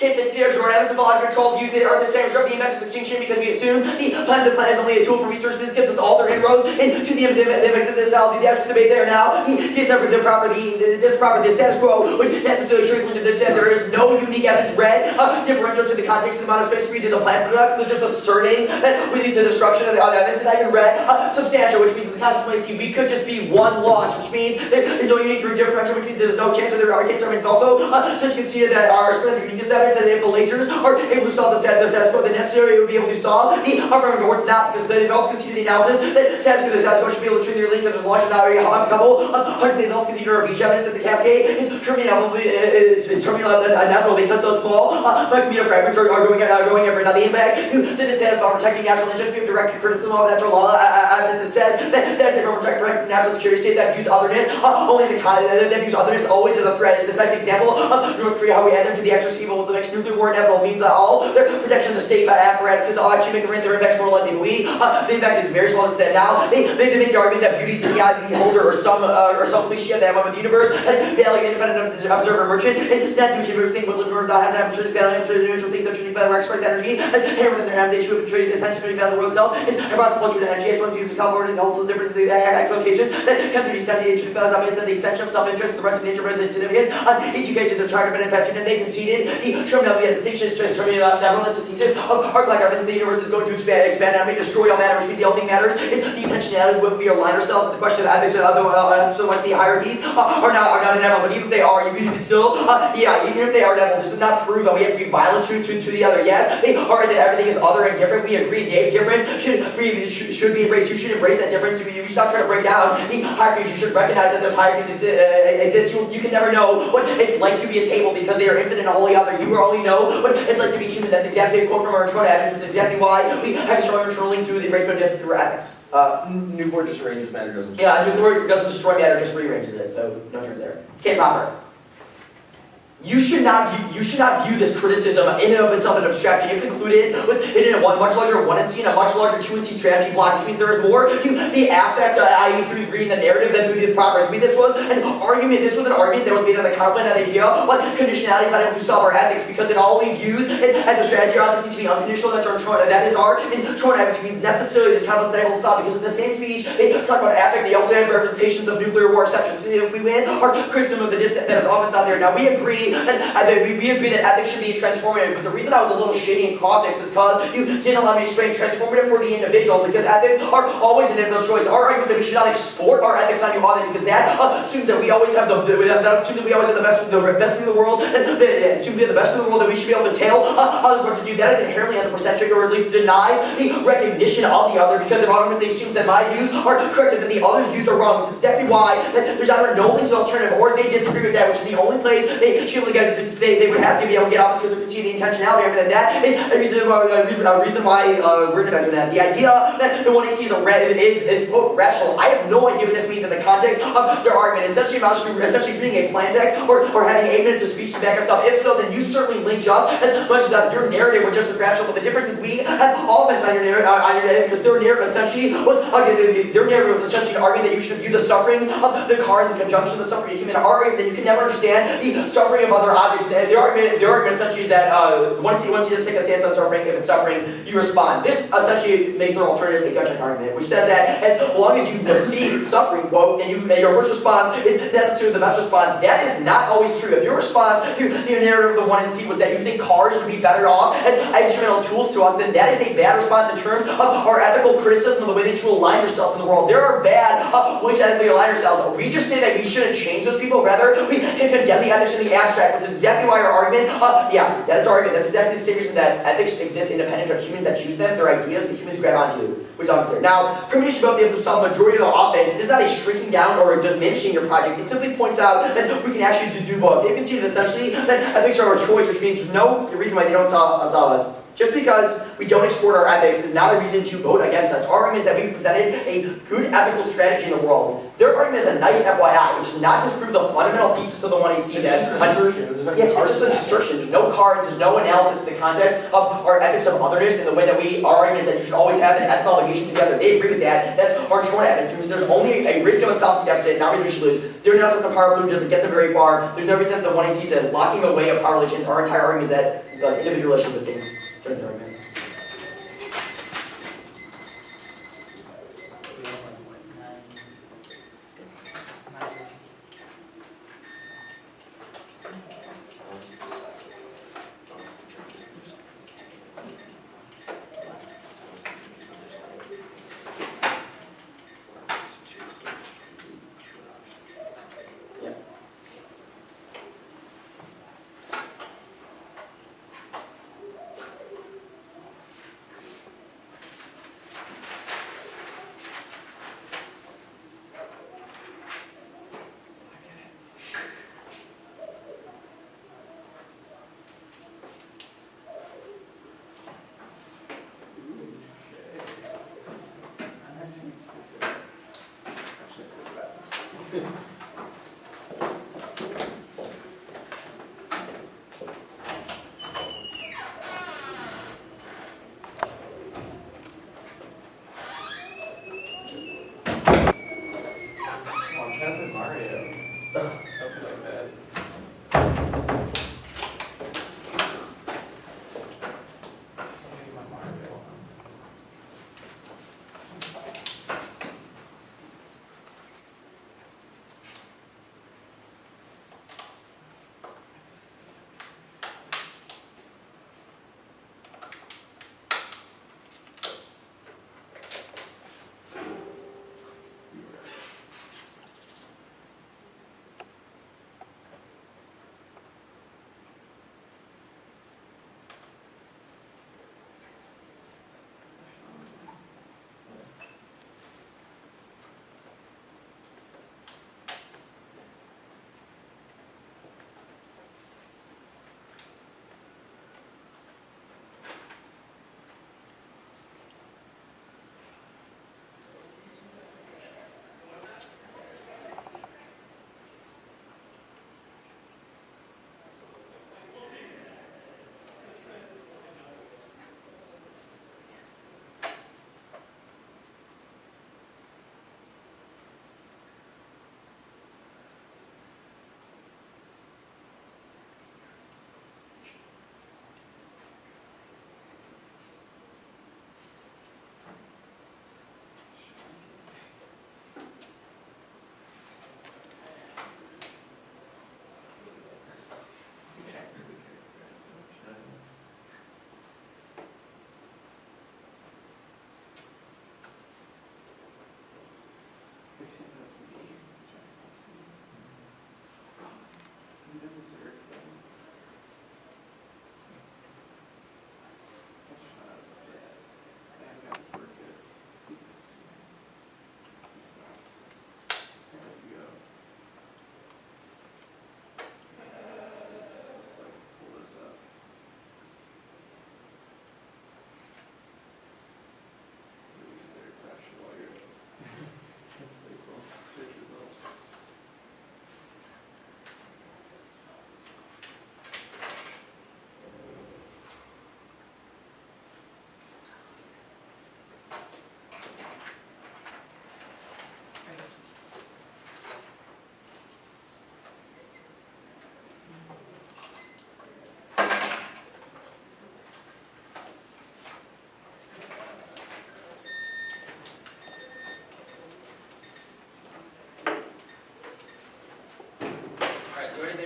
Can't consider short evidence of a lot of control to use the Earth standards of the index extinction because we assume the planet is only a tool for research. This gives us all their inroads into the index of this. I'll do the debate there now. This status quo would necessarily trickle into this, and there is no unique evidence read differential to the context of the amount of space we do the planet product. So just asserting that we lead to the destruction of the evidence that I can read substantial, which means in the context of see we could just be one launch, which means there is no unique differential, which means there's no chance that there are case remains also. So you can see that our spread uniqueness evidence that if the lasers are able to solve the status quo, then necessarily would be able to solve the affirmative or it's not, because they've also considered the analysis that status quo the status quo should be able to trigger their link because there's launch not a couple. They've also considered our beach evidence that the cascade is terminal because those small micrometer fragments are going every another impact. Then it says about protecting natural interest. We have direct criticism of natural law evidence that says that different protect the natural security state that views otherness only the kind that views otherness always as a threat. It's a nice example of North Korea, how we add them to the extra evil with the next nuclear war inevitable means that all their protection of the state by apparatuses all actually make their impacts more likely. The impact is very small, as I said now. They make the argument that beauty is in the eye of the beholder or some cliche of that one of the universe as value independent observer merchant and not to achieve everything with liberty that has an opportunity value and individual things of trinity value express energy as hammered in their name they should have traded the attention trinity value of the world itself is about fluctuating energy as one views of California is also the difference in the actual location that come to these 78 trinity values evidence and the extension of self-interest the rest of nature resident significance on each occasion the chart of an passion and they conceded the terminology of distinction is terminology of thesis of arc-like evidence the universe is going to expand and destroy all matter, which means the only thing matters is the intentionality of when we align ourselves with the question of ethics. So I see hierarchies are not inevitable, but even if they are, you can still, even if they are inevitable, this does not prove that we have to be violent to the other. Yes, they are that everything is other and different. We agree, they different should be embraced. You should embrace that difference. You should not try to break down the hierarchies. You should recognize that those hierarchies exist. You can never know what it's like to be a table because they are infinite and wholly other. You will only know what it's like to be human. That's exactly a quote from our intro to ethics, which is exactly why we have a strong internal link to the embracement of through ethics. Newport just arranges matter, doesn't it? Yeah, Newport doesn't destroy matter, just rearranges it, so no turns there. Okay, proper. You should not view this criticism in and of itself an abstraction. You've concluded with it in a much larger 1NC and a much larger 2NC strategy block, which means there is more to the affect, i.e. through reading the narrative than through the proper. I mean, this was an argument that was made on the counterplan of the idea what conditionality is not able to solve our ethics because it only views it as a strategy or ethics to be unconditional. That is our intro ethics to be necessarily this kind of thing able to solve because in the same speech they talk about affect. They also have representations of nuclear war exceptions. If we win our criticism of the dissent that is often out there. Now we agree. We agree that ethics should be transformative, but the reason I was a little shady in cross-ex is because you didn't allow me to explain transformative for the individual, because ethics are always an individual choice. Our argument that we should not export our ethics on you other, because that assumes that we always have the best view of the world, and assumes we have the best view of the world that we should be able to tell others what to do. That is inherently anthropocentric, or at least denies the recognition of the other, because it automatically assumes that my views are correct and that the other's views are wrong. It's exactly why there's either no link to the alternative, or if they disagree with that, which is the only place they should be able to get they would have to be able to get off because they can see the intentionality of it, and that is a reason why we're going to mention that. The idea that the one he sees is quote rational. I have no idea what this means in the context of their argument. Essentially amounts to reading a plain text or having 8 minutes of speech to back us up. If so, then you certainly link just as much as that your narrative or just as rational. But the difference is we have offense on your narrative because their narrative essentially was essentially an argument that you should view the suffering of the car in conjunction with the suffering of human. Our argument that you can never understand the suffering of other objects. The argument essentially is that once you just take a stance on suffering, if it's suffering, you respond. This essentially makes their alternative the Gutschein argument, which says that as long as you see suffering, quote, and your first response is necessarily the best response, that is not always true. If your response to the narrative of the 1NC was that you think cars would be better off as instrumental tools to us, then that is a bad response in terms of our ethical criticism of the way that you align yourselves in the world. There are bad ways to ethically align yourselves. We just say that we shouldn't change those people. Rather, we can condemn the ethics in the abstract, which is exactly why our argument, that is our argument. That's exactly the same reason that ethics exist independent of humans that choose them. They're ideas that humans grab onto, which I'm saying. Now, permission about the able to solve the majority of the offense, it is not a shrinking down or a diminishing your project. It simply points out that we can actually do both. You can see that essentially that ethics are our choice, which means no reason why they don't solve us. Just because we don't export our ethics is not a reason to vote against us. Our argument is that we presented a good ethical strategy in the world. Their argument is a nice FYI, which does not disprove the fundamental thesis of the 1AC that it's just an assertion. There's no cards, there's no analysis in the context of our ethics of otherness and the way that our argument is that you should always have an ethical obligation together. They agree with that. That's our joint evidence. There's only a risk of a sovereignty deficit, not reason we should lose. Their analysis of the power of food doesn't get them very far. There's no reason that the 1AC is that locking away of power relations. Our entire argument is that the individual relations with things. Turn the argument.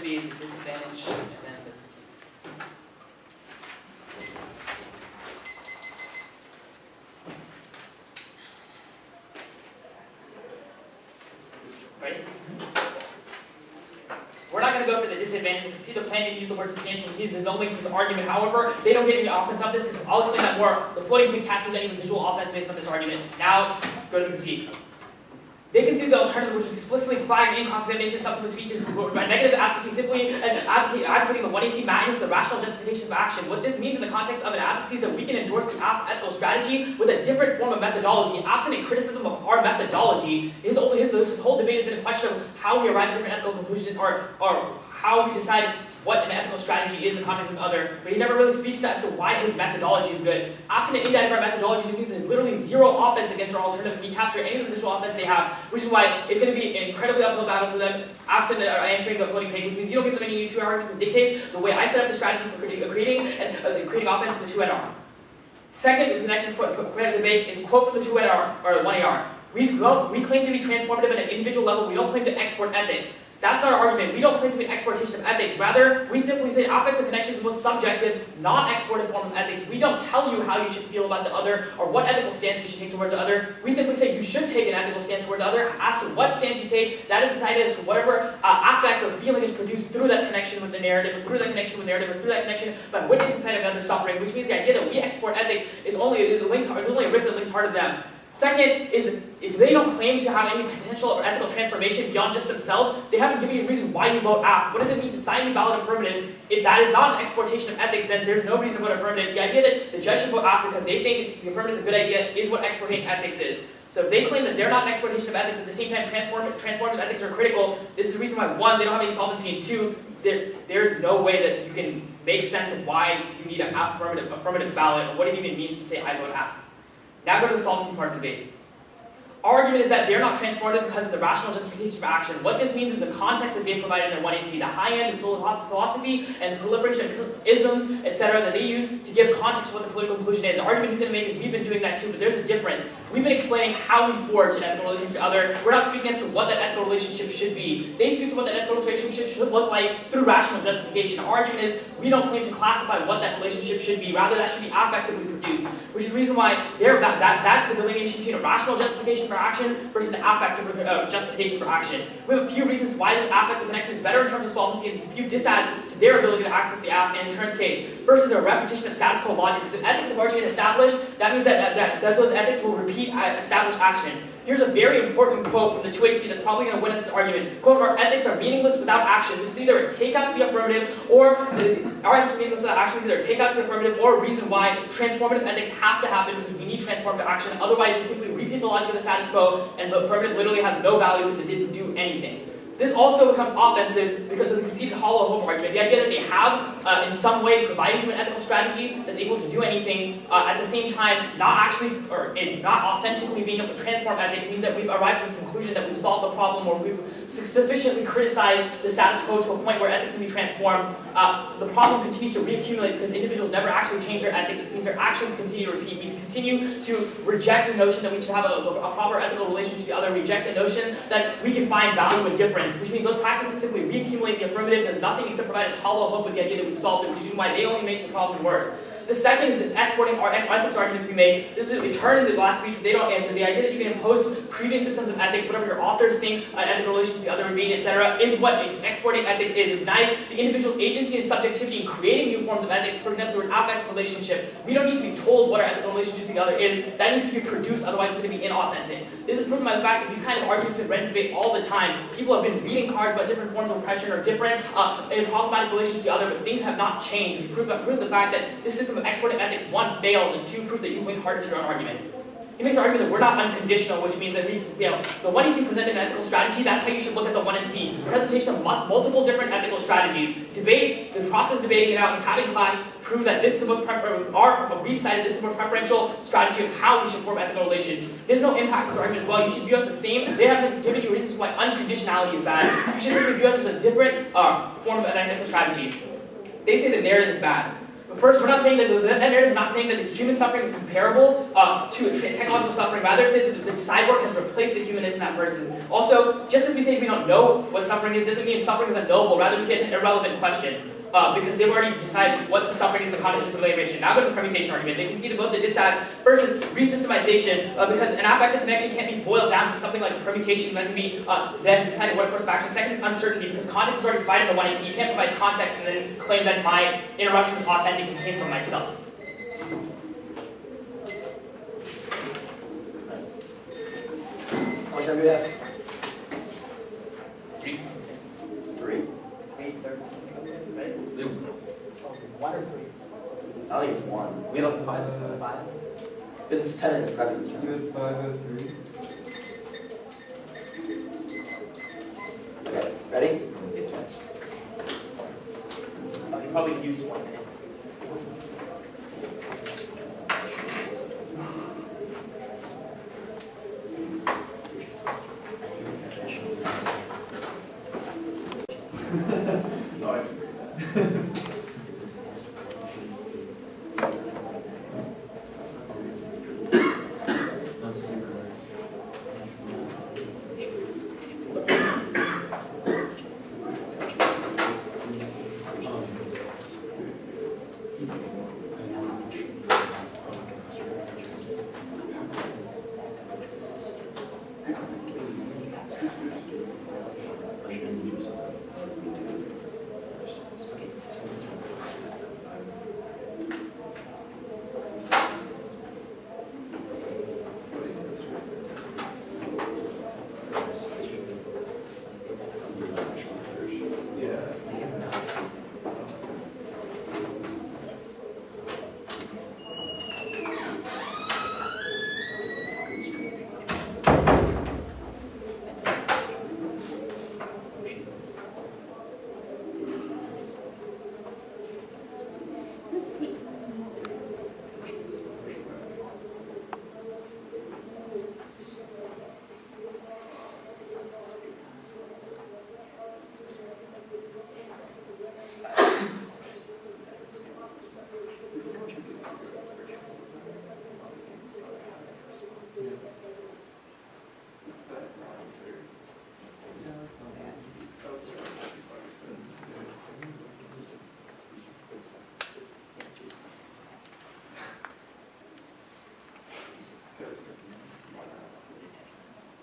be the disadvantage and then the Ready? We're not going to go for the disadvantage. You can see the plan didn't use the word substantial. There's no link to the argument. However, they don't get any offense on this because I'll explain that more. The floating point captures any residual offense based on this argument. Now, go to the critique. They conceded the alternative, which was explicitly flagged in cross-examination of subsequent speeches by negative advocacy simply and advocating the 1AC magnus, the rational justification of action. What this means in the context of an advocacy is that we can endorse the AF's ethical strategy with a different form of methodology. Absent a criticism of our methodology, this whole debate has been a question of how we arrive at different ethical conclusions or how we decide what an ethical strategy is in the context of other, but he never really speaks to as to why his methodology is good. Absent an inadequate methodology, it means there's literally zero offense against our alternative. We capture any of the residual offense they have, which is why it's going to be an incredibly uphill battle for them, absent answering the floating peg, which means you don't give them any new two arguments. It dictates the way I set up the strategy for creating offense in the 2NR. Second, the next debate is a quote from the 2NR, or 1AR. We claim to be transformative at an individual level. We don't claim to export ethics. That's not our argument. We don't claim to be an exportation of ethics. Rather, we simply say affective connection is the most subjective, non-exportive form of ethics. We don't tell you how you should feel about the other or what ethical stance you should take towards the other. We simply say you should take an ethical stance towards the other. As to what stance you take, that is decided as to whatever affect or feeling is produced through that connection with the narrative, or through that connection with narrative, or through that connection by witness inside of another suffering, which means the idea that we export ethics is only a risk that links hard to them. Second is, if they don't claim to have any potential or ethical transformation beyond just themselves, they haven't given you a reason why you vote AF. What does it mean to sign the ballot affirmative? If that is not an exportation of ethics, then there's no reason to vote affirmative. The idea that the judge should vote AF because they think the affirmative is a good idea is what exporting ethics is. So if they claim that they're not an exportation of ethics, but at the same time transformative ethics are critical, this is the reason why, one, they don't have any solvency, and two, there's no way that you can make sense of why you need an affirmative ballot, or what it even means to say I vote AF. Now go to the solvency part of the debate. Our argument is that they're not transformative because of the rational justification of action. What this means is the context that they provided in their 1AC, the high-end philosophy and the proliferation of isms, etc., that they use to give context to what the political conclusion is. The argument he's going to make is we've been doing that too, but there's a difference. We've been explaining how we forge an ethical relationship to other. We're not speaking as to what that ethical relationship should be. They speak to what that ethical relationship should look like through rational justification. Our argument is we don't claim to classify what that relationship should be. Rather, that should be affectively produced, which is the reason why that's the delineation between a rational justification for action versus an affective justification for action. We have a few reasons why this affective connection is better in terms of solvency, and there's a few disadds to their ability to access the AF and in Turner's case, versus a repetition of status quo logic. Because if ethics have already been established, that means that those ethics will repeat established action. Here's a very important quote from the 2AC that's probably going to win us this argument. Quote, our ethics are meaningless without action. This is either a takeout to the affirmative, or our ethics are meaningless without action is either a takeout to the affirmative, or a reason why transformative ethics have to happen because we need transformative action. Otherwise, they simply repeat the logic of the status quo, and the affirmative literally has no value because it didn't do anything. This also becomes offensive because of the conceded hollow hope argument. The idea that they have, in some way, provided you an ethical strategy that's able to do anything, at the same time, not authentically being able to transform ethics means that we've arrived at this conclusion that we've solved the problem, or we've sufficiently criticized the status quo to a point where ethics can be transformed. The problem continues to reaccumulate because individuals never actually change their ethics, which means their actions continue to repeat. We continue to reject the notion that we should have a proper ethical relationship to the other, reject the notion that we can find value in difference, which means those practices simply reaccumulate. The affirmative does nothing except provide us hollow hope with the idea that we've solved it, which is why they only make the problem worse. The second is this exporting our ethics arguments we made. This is a return in the last speech. They don't answer. The idea that you can impose previous systems of ethics, whatever your authors think an ethical relation to the other would be, etc., is what exporting ethics is. It denies the individual's agency and subjectivity in creating new forms of ethics. For example, an affective relationship. We don't need to be told what our ethical relationship to the other is. That needs to be produced, otherwise it's going to be inauthentic. This is proven by the fact that these kind of arguments have been read in debate all the time. People have been reading cards about different forms of oppression or different problematic relations to the other, but things have not changed. Which proves the fact that this system of exporting ethics, one, fails, and two, proves that you link harder to your own argument. He makes an argument that we're not unconditional, which means that the 1AC presented an ethical strategy. That's how you should look at the 1NC. Presentation of multiple different ethical strategies. Debate, the process of debating it out and having clash, prove that this is the most we've cited this is the most preferential strategy of how we should form ethical relations. There's no impact to this argument as well. You should view us the same. They haven't given you reasons why unconditionality is bad. You should simply view us as a different form of an ethical strategy. They say the narrative is bad. First, we're not saying that that narrative is not saying that the human suffering is comparable to a technological suffering. Rather, say that the cyborg has replaced the humanist in that person. Also, just as we say we don't know what suffering is, doesn't mean suffering is unknowable. Rather, we say it's an irrelevant question. Because they've already decided what the suffering is in the context of delineation. Now go to the permutation argument. They conceded both the disads versus resystemization because an affective connection can't be boiled down to something like a permutation that can be then decided what a course of action. Second is uncertainty because context is already provided in the 1AC. You can't provide context and then claim that my interruption is authentic and came from myself. How much time do we have? 1 or 3? I think it's 1. We had 5. 5? Because it's 10 and it's prepping. You had 503. Okay, ready? Oh, you probably used 1 minute.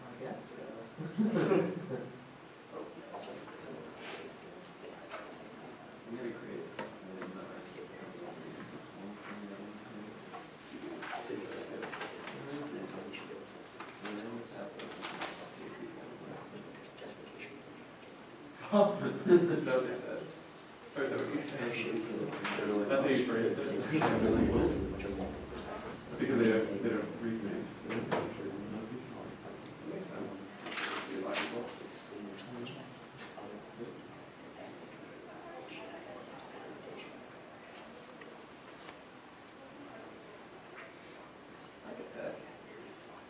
I guess so. That's what they said. Or is that what you said? That's how you phrased it. Because they don't reproduce. Makes sense. It's logical. I get that.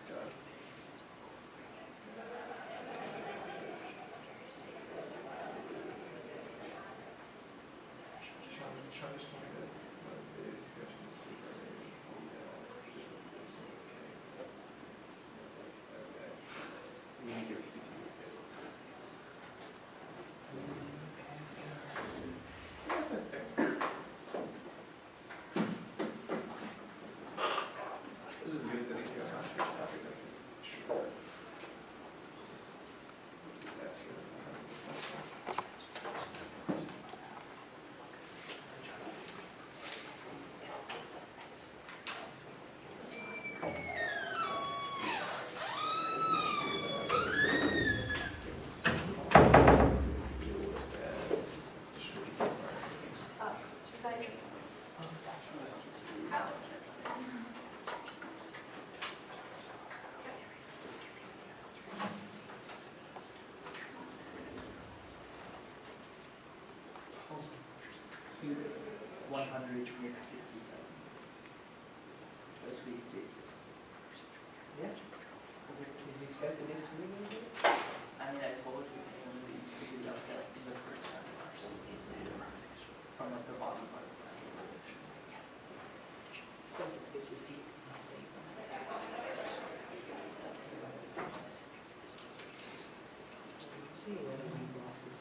God. Sean just wanted to video discussions. That's okay. This is as good as anything else on your topic. Sure. That's good. So 100 makes 67. That's ridiculous. Yeah. So can you expect the next meeting? I mean, I told you, anyone needs to be upset in the first round. From like the bottom part of the So this was the see when we lost it.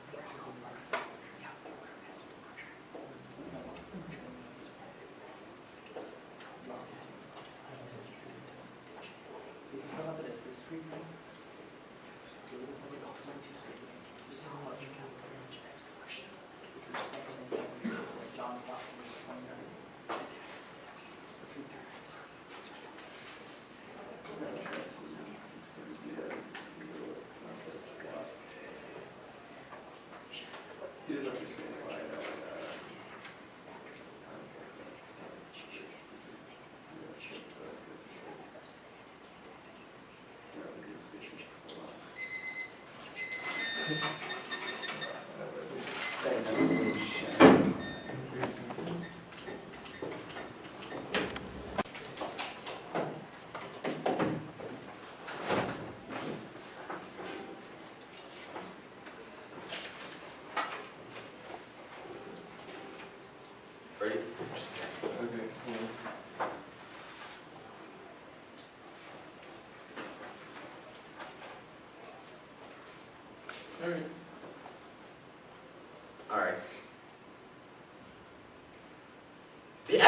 Is this not an assist screen? John Stockton was 29. He doesn't understand why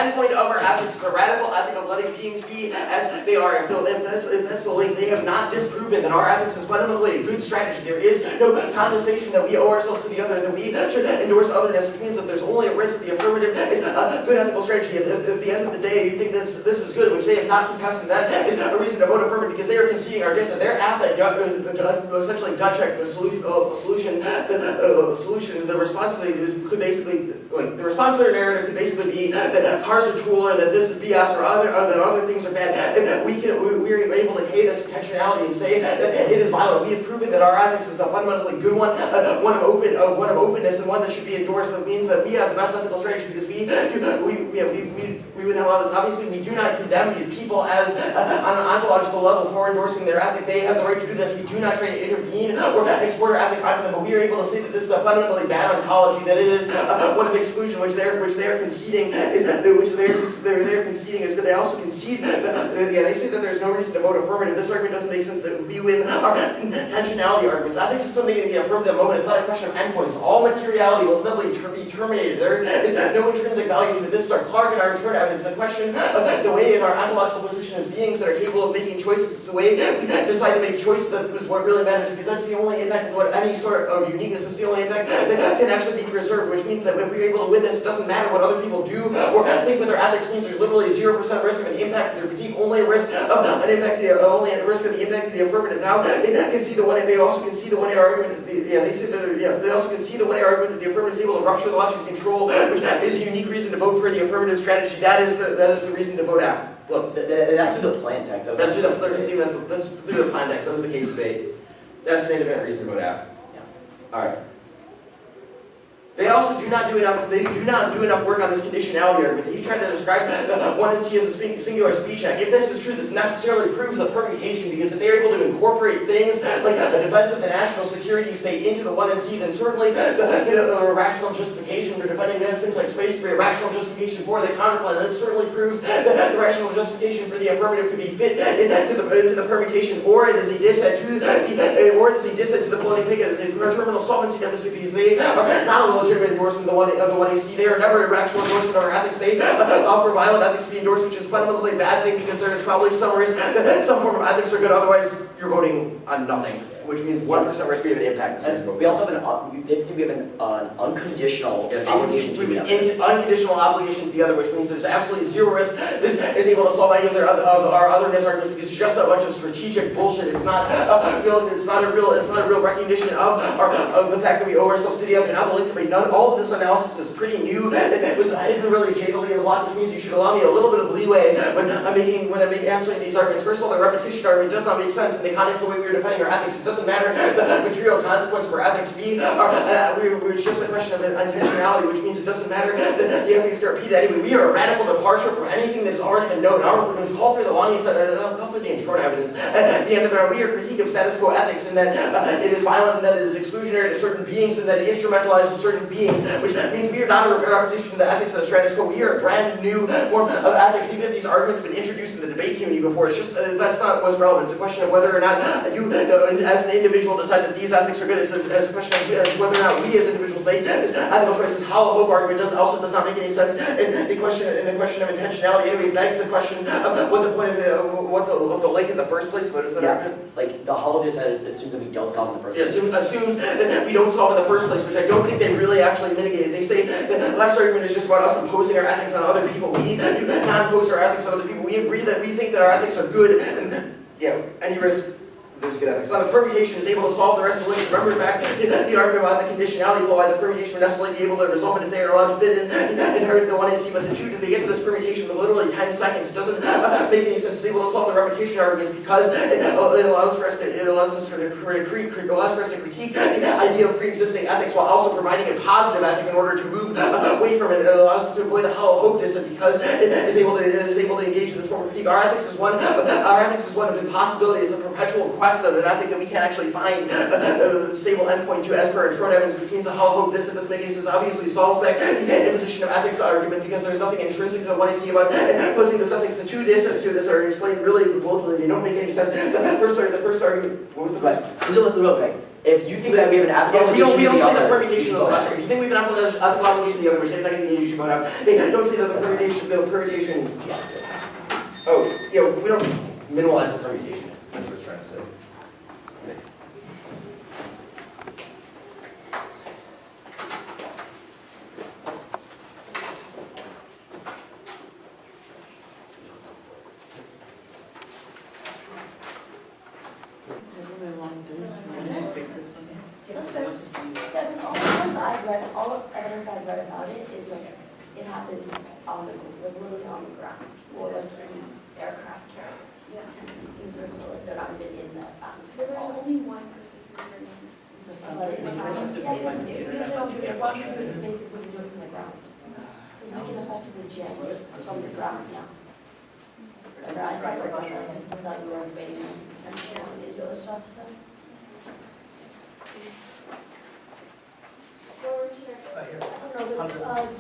endpoint of our ethics is a radical ethic of letting beings be as they are. If that's the link, they have not disproven that our ethics is fundamentally a good strategy. There is no condensation that we owe ourselves to the other, that we should endorse otherness, which means that there's only a risk that the affirmative is a good ethical strategy. At the end of the day, you think this is good, which they have not contested. That is a reason to vote affirmative because they are conceding our dissent. Their affect, essentially gut check the solution. The response to the response to their narrative could basically be that cars are tool, or that this is BS, or that other things are bad. And we are able to pay this intentionality and say that it is violent. We have proven that our ethics is a fundamentally good one, one of openness, and one that should be endorsed. That means that we have the best ethical strategy because we would allow this. Obviously, we do not condemn these people as on an ontological level for endorsing their ethic. They have the right to do this. We do not try to intervene or export our ethic onto them, but we are able to say that this is a fundamentally bad ontology, that it is one of exclusion, which they are conceding is good. They also concede that they say that there's no reason to vote affirmative. This argument doesn't make sense. That we win our intentionality arguments. Ethics is something in the affirmative moment. It's not a question of endpoints. All materiality will inevitably be terminated. There is no intrinsic value to it. This is our Clark and our internal evidence. The question of the way in our ontological position as beings that are capable of making choices is the way we decide to make choices that is what really matters, because that's the only impact of what any sort of uniqueness is the only impact that can actually be preserved, which means that if we're able to win this, it doesn't matter what other people do or think with their ethics means. There's literally 0% risk of an impact of their critique, only a risk of an impact, only a risk of the impact of the affirmative. Now they can see the one. They also can see the 1A argument. They also can see the 1A argument that the affirmative is able to rupture the logic of control, which is a unique reason to vote for the affirmative strategy. That is the reason to vote out. Look, that's through the plan text. That's through the plan text. That was the case debate. That's the independent reason to vote out. Yeah. All right. They also do not do enough. They do not do enough work on this conditionality argument. He tried to describe the 1C as a singular speech act. If this is true, this necessarily proves a permutation, because if they are able to incorporate things like the defense of the national security state into the 1C, then certainly the rational justification for defending against things like space for a rational justification for the counterplan. This certainly proves that the rational justification for the affirmative could be fit into the permutation, or it is a dissent to the floating picket as a terminal solvency deficit, because they are not a legitimate endorsement of the 1AC. They are never an actual endorsement of our ethics. They offer violent ethics to be endorsed, which is fundamentally a bad thing, because there is probably some risk that some form of ethics are good. Otherwise, you're voting on nothing, which means 1% risk we have an impact. And we also have an unconditional obligation to the other. Unconditional obligation to the other, which means there's absolutely zero risk. This is able to solve any of our otherness arguments, because it's just a bunch of strategic bullshit. It's not a real recognition of the fact that we owe ourselves to the other. Now the link debate. All of this analysis is pretty new. It was hidden really shadily in the block, which means you should allow me a little bit of leeway when I'm answering these arguments. First of all, the repetition argument does not make sense in the context of the way we're defending our ethics. It doesn't matter the material consequence for ethics. It's just a question of intentionality, which means it doesn't matter that the ethics get repeated anyway. We are a radical departure from anything that has already been known. Our call for the Lonnie said, call for the internal evidence. At the end of it, we are critique of status quo ethics, and that it is violent, and that it is exclusionary to certain beings, and that it instrumentalizes certain beings, which means we are not a repetition of the ethics of the status quo. We are a brand new form of ethics. Even if these arguments have been introduced in the debate community before, it's just that's not what's relevant. It's a question of whether or not you, as an individual, decide that these ethics are good. It's a question of whether or not we as individuals make this ethical choices. How a hope argument also does not make any sense. And the question of intentionality anyway begs the question of what the point of the link in the first place. What is that argument? Like the hollowness assumes that we don't solve in the first place. Assumes that we don't solve in the first place, which I don't think they really actually mitigated. They say that the last argument is just about us imposing our ethics on other people. We do not impose our ethics on other people. We agree that we think that our ethics are good, and any risk. There's good ethics. Now the permutation is able to solve the rest of the links. Remember back in the argument about the conditionality flow, why the permutation would necessarily be able to resolve it if they are allowed to fit in inherit the 1AC, but the two, they get to this permutation in literally 10 seconds. It doesn't make any sense. It's able to solve the repetition arguments because it allows us to critique the idea of pre-existing ethics while also providing a positive ethic in order to move away from it. It allows us to avoid the hollow hope dissent because it is able to engage in this form of critique. Our ethics is one of impossibility. It's a perpetual quest of an ethic that we can't actually find a stable endpoint to as per internal evidence, which means the hollow hope dissent. This mechanism obviously solves back the imposition of ethics argument because there's nothing intrinsic to the 1AC about imposing those ethics. The two dissents to this are explained really globally. They don't make any sense. The first argument, what was the question? Real quick. If you think that we have an ethical Yeah, we obligation don't to the say that other, permutation you is vote. lesser. If you think we have an ethical obligation to the other, we're saying that you should vote out. They don't say that the permutation. Oh, yeah, we don't minimize the permutation. That's what we're trying to say. That's fair. Yeah, because all the ones I've read, all the evidence I've read about it is like, it happens on the, like literally on the ground, or like in aircraft carriers. Yeah. Things are like, they're not even in the atmosphere. There's only one person who can But it's basically we do it from the ground. Because we can effectively jam it from the ground now. And I separate on like this, that we were debating and sharing into other stuff, so. I don't know, but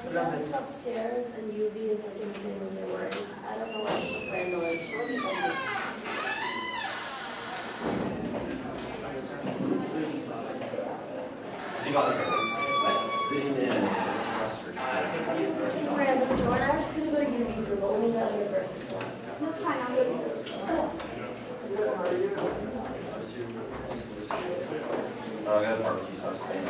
ToC is upstairs and UV is like in the same room they were in. I don't know what Randall is. What do you think? Randall, Joe and I are just gonna go to UV's room, but we'll meet out here first. That's fine, I'm good with those. I got a barbecue sauce stand.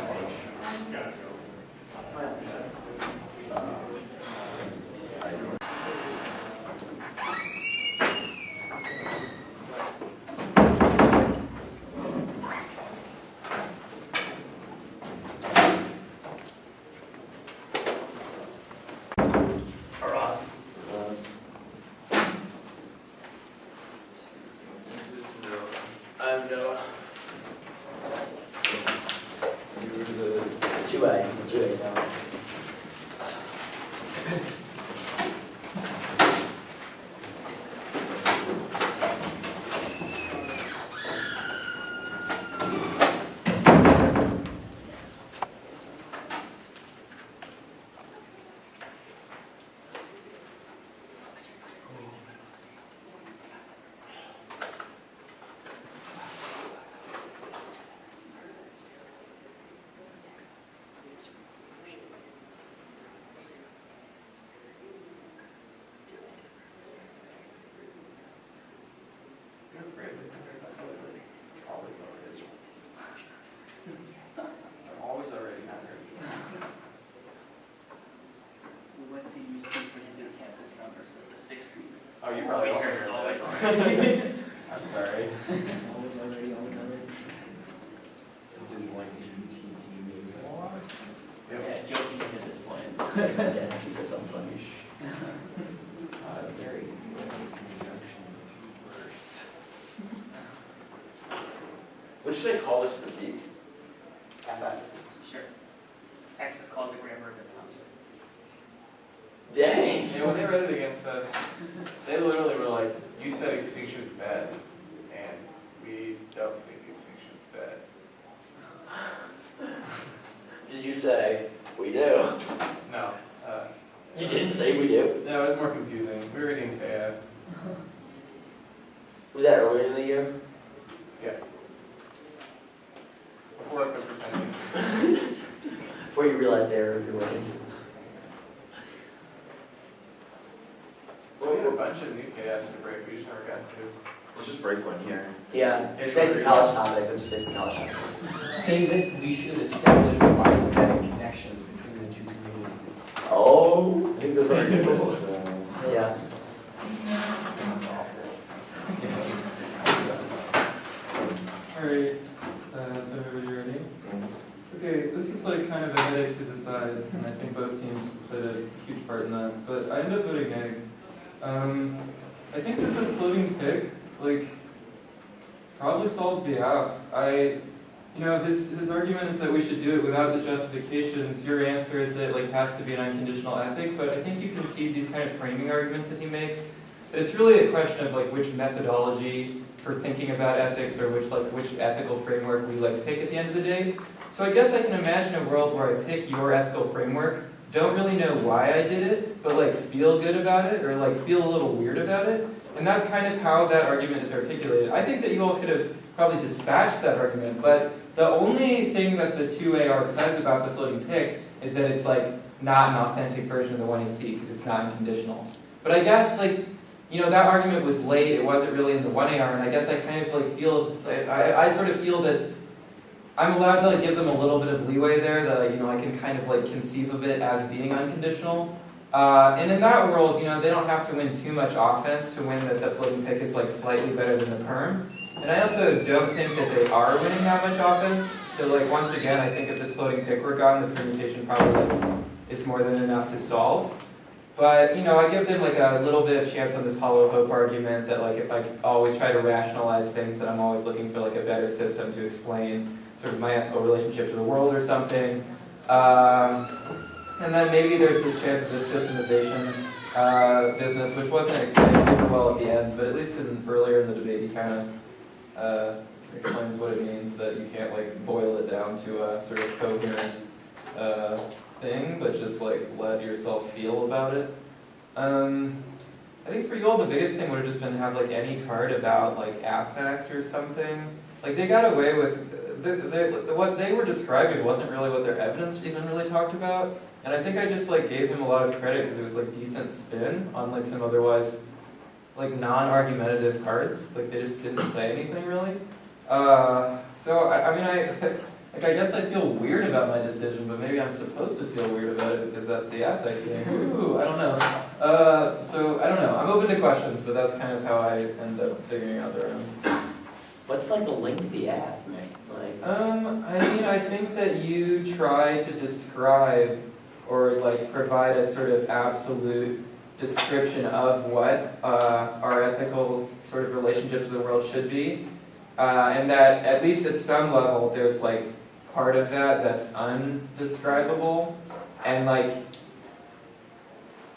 For us. I'm Noah. You were the 2A now. Always already happening. We went to UC for the boot camp this summer, so for 6 weeks. Oh, you probably don't It's remember always this. I'm sorry. Yeah, joking at this point. Yeah, she said something funny. Very. What should I call this critique? FX. Sure. Texas calls it grammar of the township. Dang. Yeah, when they read it against us, they literally were like, you said extinction's bad, and we don't think extinction's bad. Did you say we do? No. You didn't say we do. No, it was more confusing. We were reading KF. Was that earlier in the year? Before I quit pretending. Before you realized they were your ways. Well, we had a bunch of new KFs to break, we just never got to. Let's just break one here. Yeah, it's the college topic, but just say the college topic. Say that we should establish bisympathetic connections between the two communities. Oh. I think those are good. Yeah. Alright, so everybody ready? Okay, this is like kind of a headache to decide, and I think both teams played a huge part in that, but I ended up voting neg. I think that the floating pick, like, probably solves the half. His argument is that we should do it without the justifications. Your answer is that it like has to be an unconditional ethic, but I think you can see these kind of framing arguments that he makes. But it's really a question of like which methodology for thinking about ethics or which ethical framework we like pick at the end of the day. So I guess I can imagine a world where I pick your ethical framework, don't really know why I did it, but like feel good about it, or like feel a little weird about it. And that's kind of how that argument is articulated. I think that you all could have probably dispatched that argument, but the only thing that the 2AR says about the floating pick is that it's like not an authentic version of the 1AC because it's not unconditional. But I guess like, you know, that argument was late, it wasn't really in the 1AR, and I guess I kind of like feel, I sort of feel that I'm allowed to like give them a little bit of leeway there, that you know, I can kind of like conceive of it as being unconditional. And in that world, you know, they don't have to win too much offense to win that the floating pick is like slightly better than the perm. And I also don't think that they are winning that much offense. So like once again, I think if this floating pick were gone, the permutation probably like, is more than enough to solve. But you know, I give them like a little bit of chance on this hollow hope argument that like if I always try to rationalize things, that I'm always looking for like a better system to explain sort of my ethical relationship to the world or something. And then maybe there's this chance of this systemization business, which wasn't explained super well at the end, but at least earlier in the debate, he kind of explains what it means that you can't like boil it down to a sort of coherent thing, but just like let yourself feel about it. I think for you all the biggest thing would have just been to have like any card about like affect or something. Like they got away with what they were describing wasn't really what their evidence even really talked about. And I think I just like gave him a lot of credit because it was like decent spin on like some otherwise like non-argumentative cards. Like they just didn't say anything really. So I mean I guess I feel weird about my decision, but maybe I'm supposed to feel weird about it because that's the affect thing. Ooh, I don't know. So I don't know. I'm open to questions, but that's kind of how I end up figuring out the room. What's like the link to the app, right? Like I mean, I think that you try to describe or like provide a sort of absolute description of what our ethical sort of relationship to the world should be, and that at least at some level there's like part of that that's undescribable, and like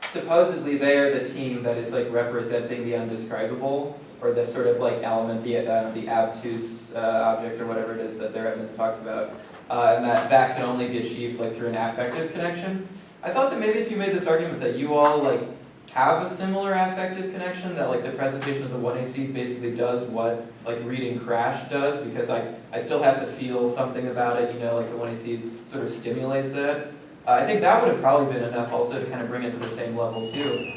supposedly they are the team that is like representing the undescribable, or the sort of like element, the obtuse object or whatever it is that their evidence talks about, and that can only be achieved like through an affective connection. I thought that maybe if you made this argument that you all like have a similar affective connection, that like the presentation of the 1AC basically does what like reading Crash does, because I still have to feel something about it, you know, like the 1AC sort of stimulates that. I think that would have probably been enough also to kind of bring it to the same level too.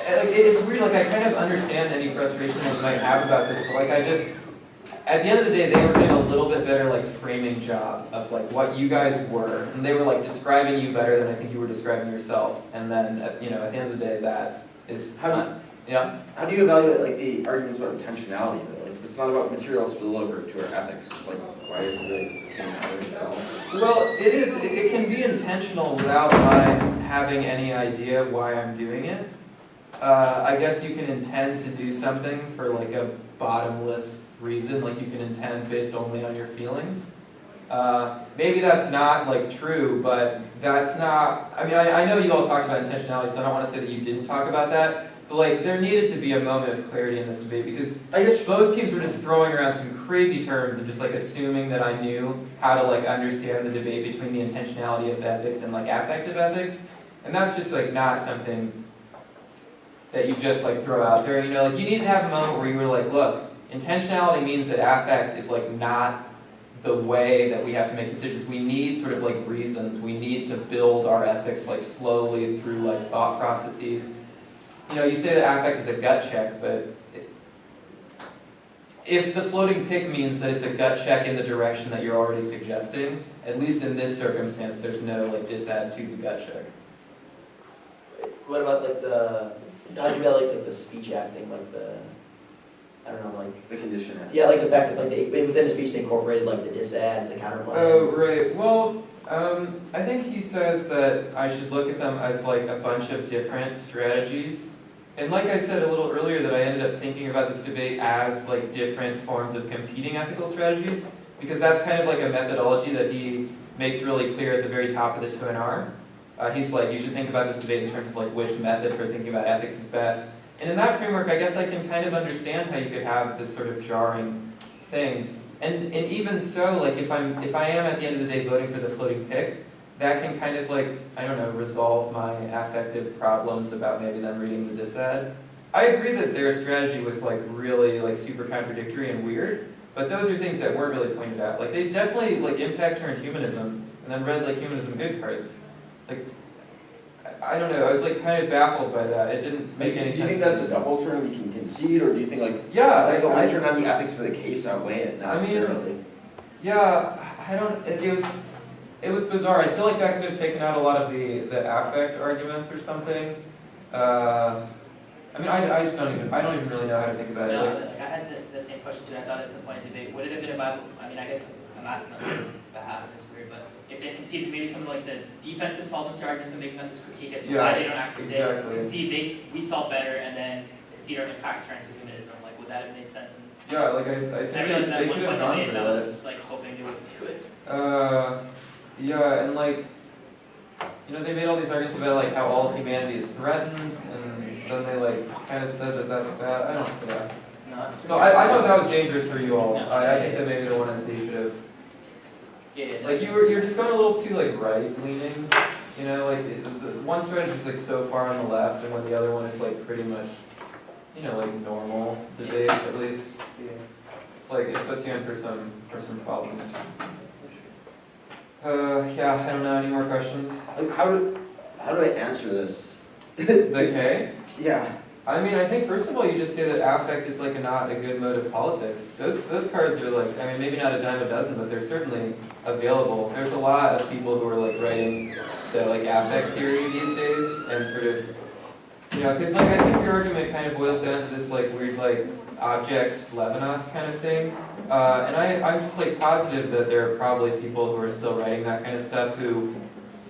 It's weird, like I kind of understand any frustration that you might have about this, but like I just, at the end of the day, they were doing a little bit better like framing job of like what you guys were, and they were like describing you better than I think you were describing yourself. And then you know, at the end of the day, that is How do you evaluate like the arguments about intentionality though? Like if it's not about material spillover to our ethics, like why is it matter? Well, it is. It can be intentional without my having any idea why I'm doing it. I guess you can intend to do something for like a bottomless reason, like you can intend based only on your feelings. Maybe that's not like true, but that's not, I mean, I know you all talked about intentionality, so I don't want to say that you didn't talk about that, but like there needed to be a moment of clarity in this debate, because I guess both teams were just throwing around some crazy terms and just like assuming that I knew how to like understand the debate between the intentionality of ethics and like affective ethics, and that's just like not something that you just like throw out there. You know, like you need to have a moment where you were like, look, intentionality means that affect is like not the way that we have to make decisions. We need sort of like reasons. We need to build our ethics like slowly through like thought processes. You know, you say that affect is a gut check, but if the floating pick means that it's a gut check in the direction that you're already suggesting, at least in this circumstance, there's no like disadd to the gut check. What about like how do you evaluate like the speech act thing, like I don't know, like the condition act? Yeah, like the fact that like within the speech they incorporated like the disadd and the counterplan. Oh, right. Well, I think he says that I should look at them as like a bunch of different strategies. And like I said a little earlier, that I ended up thinking about this debate as like different forms of competing ethical strategies, because that's kind of like a methodology that he makes really clear at the very top of the 2NR. He's like, you should think about this debate in terms of like which method for thinking about ethics is best. And in that framework, I guess I can kind of understand how you could have this sort of jarring thing. And even so, like if I am at the end of the day voting for the floating pick, that can kind of like, I don't know, resolve my affective problems about maybe them reading the dissed. I agree that their strategy was like really like super contradictory and weird, but those are things that weren't really pointed out. Like they definitely like impact turned humanism and then read like humanism good cards. Like, I don't know, I was like kind of baffled by that. It didn't make any sense. Do you think that's a double turn we can concede, or do you think like, yeah, like the one turn on the ethics of the case outweigh it necessarily? Yeah, I don't, it was bizarre. I feel like that could have taken out a lot of the affect arguments or something. I mean, I just don't even really know how to think about it. No, Like, I had the same question too. I thought at some point in debate, would it have been about, I mean, I guess I'm asking on their behalf, and it's weird, but if they conceded maybe some of like the defensive solvency arguments and making them this critique as to why they don't access it, concede we solve better, and then concede our impact turns to humanism, like would that have made sense? And yeah, like I think realized that they one could have point gone they for made, and I was that. just like hoping they wouldn't do it. Yeah, and like, you know, they made all these arguments about like how all of humanity is threatened, and then they like kind of said that that's bad. I don't know. No. So I thought that was dangerous for you all. No. I think that maybe the 1NC should have, Yeah. like you're just going a little too like right leaning. You know, like the one strategy is like so far on the left, and when the other one is like pretty much, you know, like normal debate at least. Yeah. It's like it puts you in for some problems. Yeah, I don't know. Any more questions? Like, how do I answer this? The K? Yeah. I mean, I think first of all, you just say that affect is like not a good mode of politics. Those cards are like, I mean, maybe not a dime a dozen, but they're certainly available. There's a lot of people who are like writing the like affect theory these days, and sort of, you know, because like I think your argument kind of boils down to this like weird like object Levinas kind of thing. And I'm just like positive that there are probably people who are still writing that kind of stuff who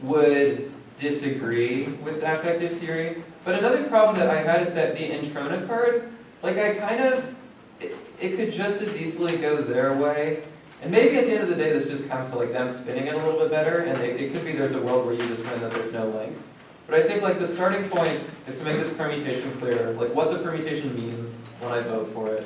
would disagree with affective theory. But another problem that I had is that the Introna card, like I kind of, it could just as easily go their way. And maybe at the end of the day this just comes to like them spinning it a little bit better, and it could be there's a world where you just win that there's no link. But I think like the starting point is to make this permutation clear, like what the permutation means when I vote for it.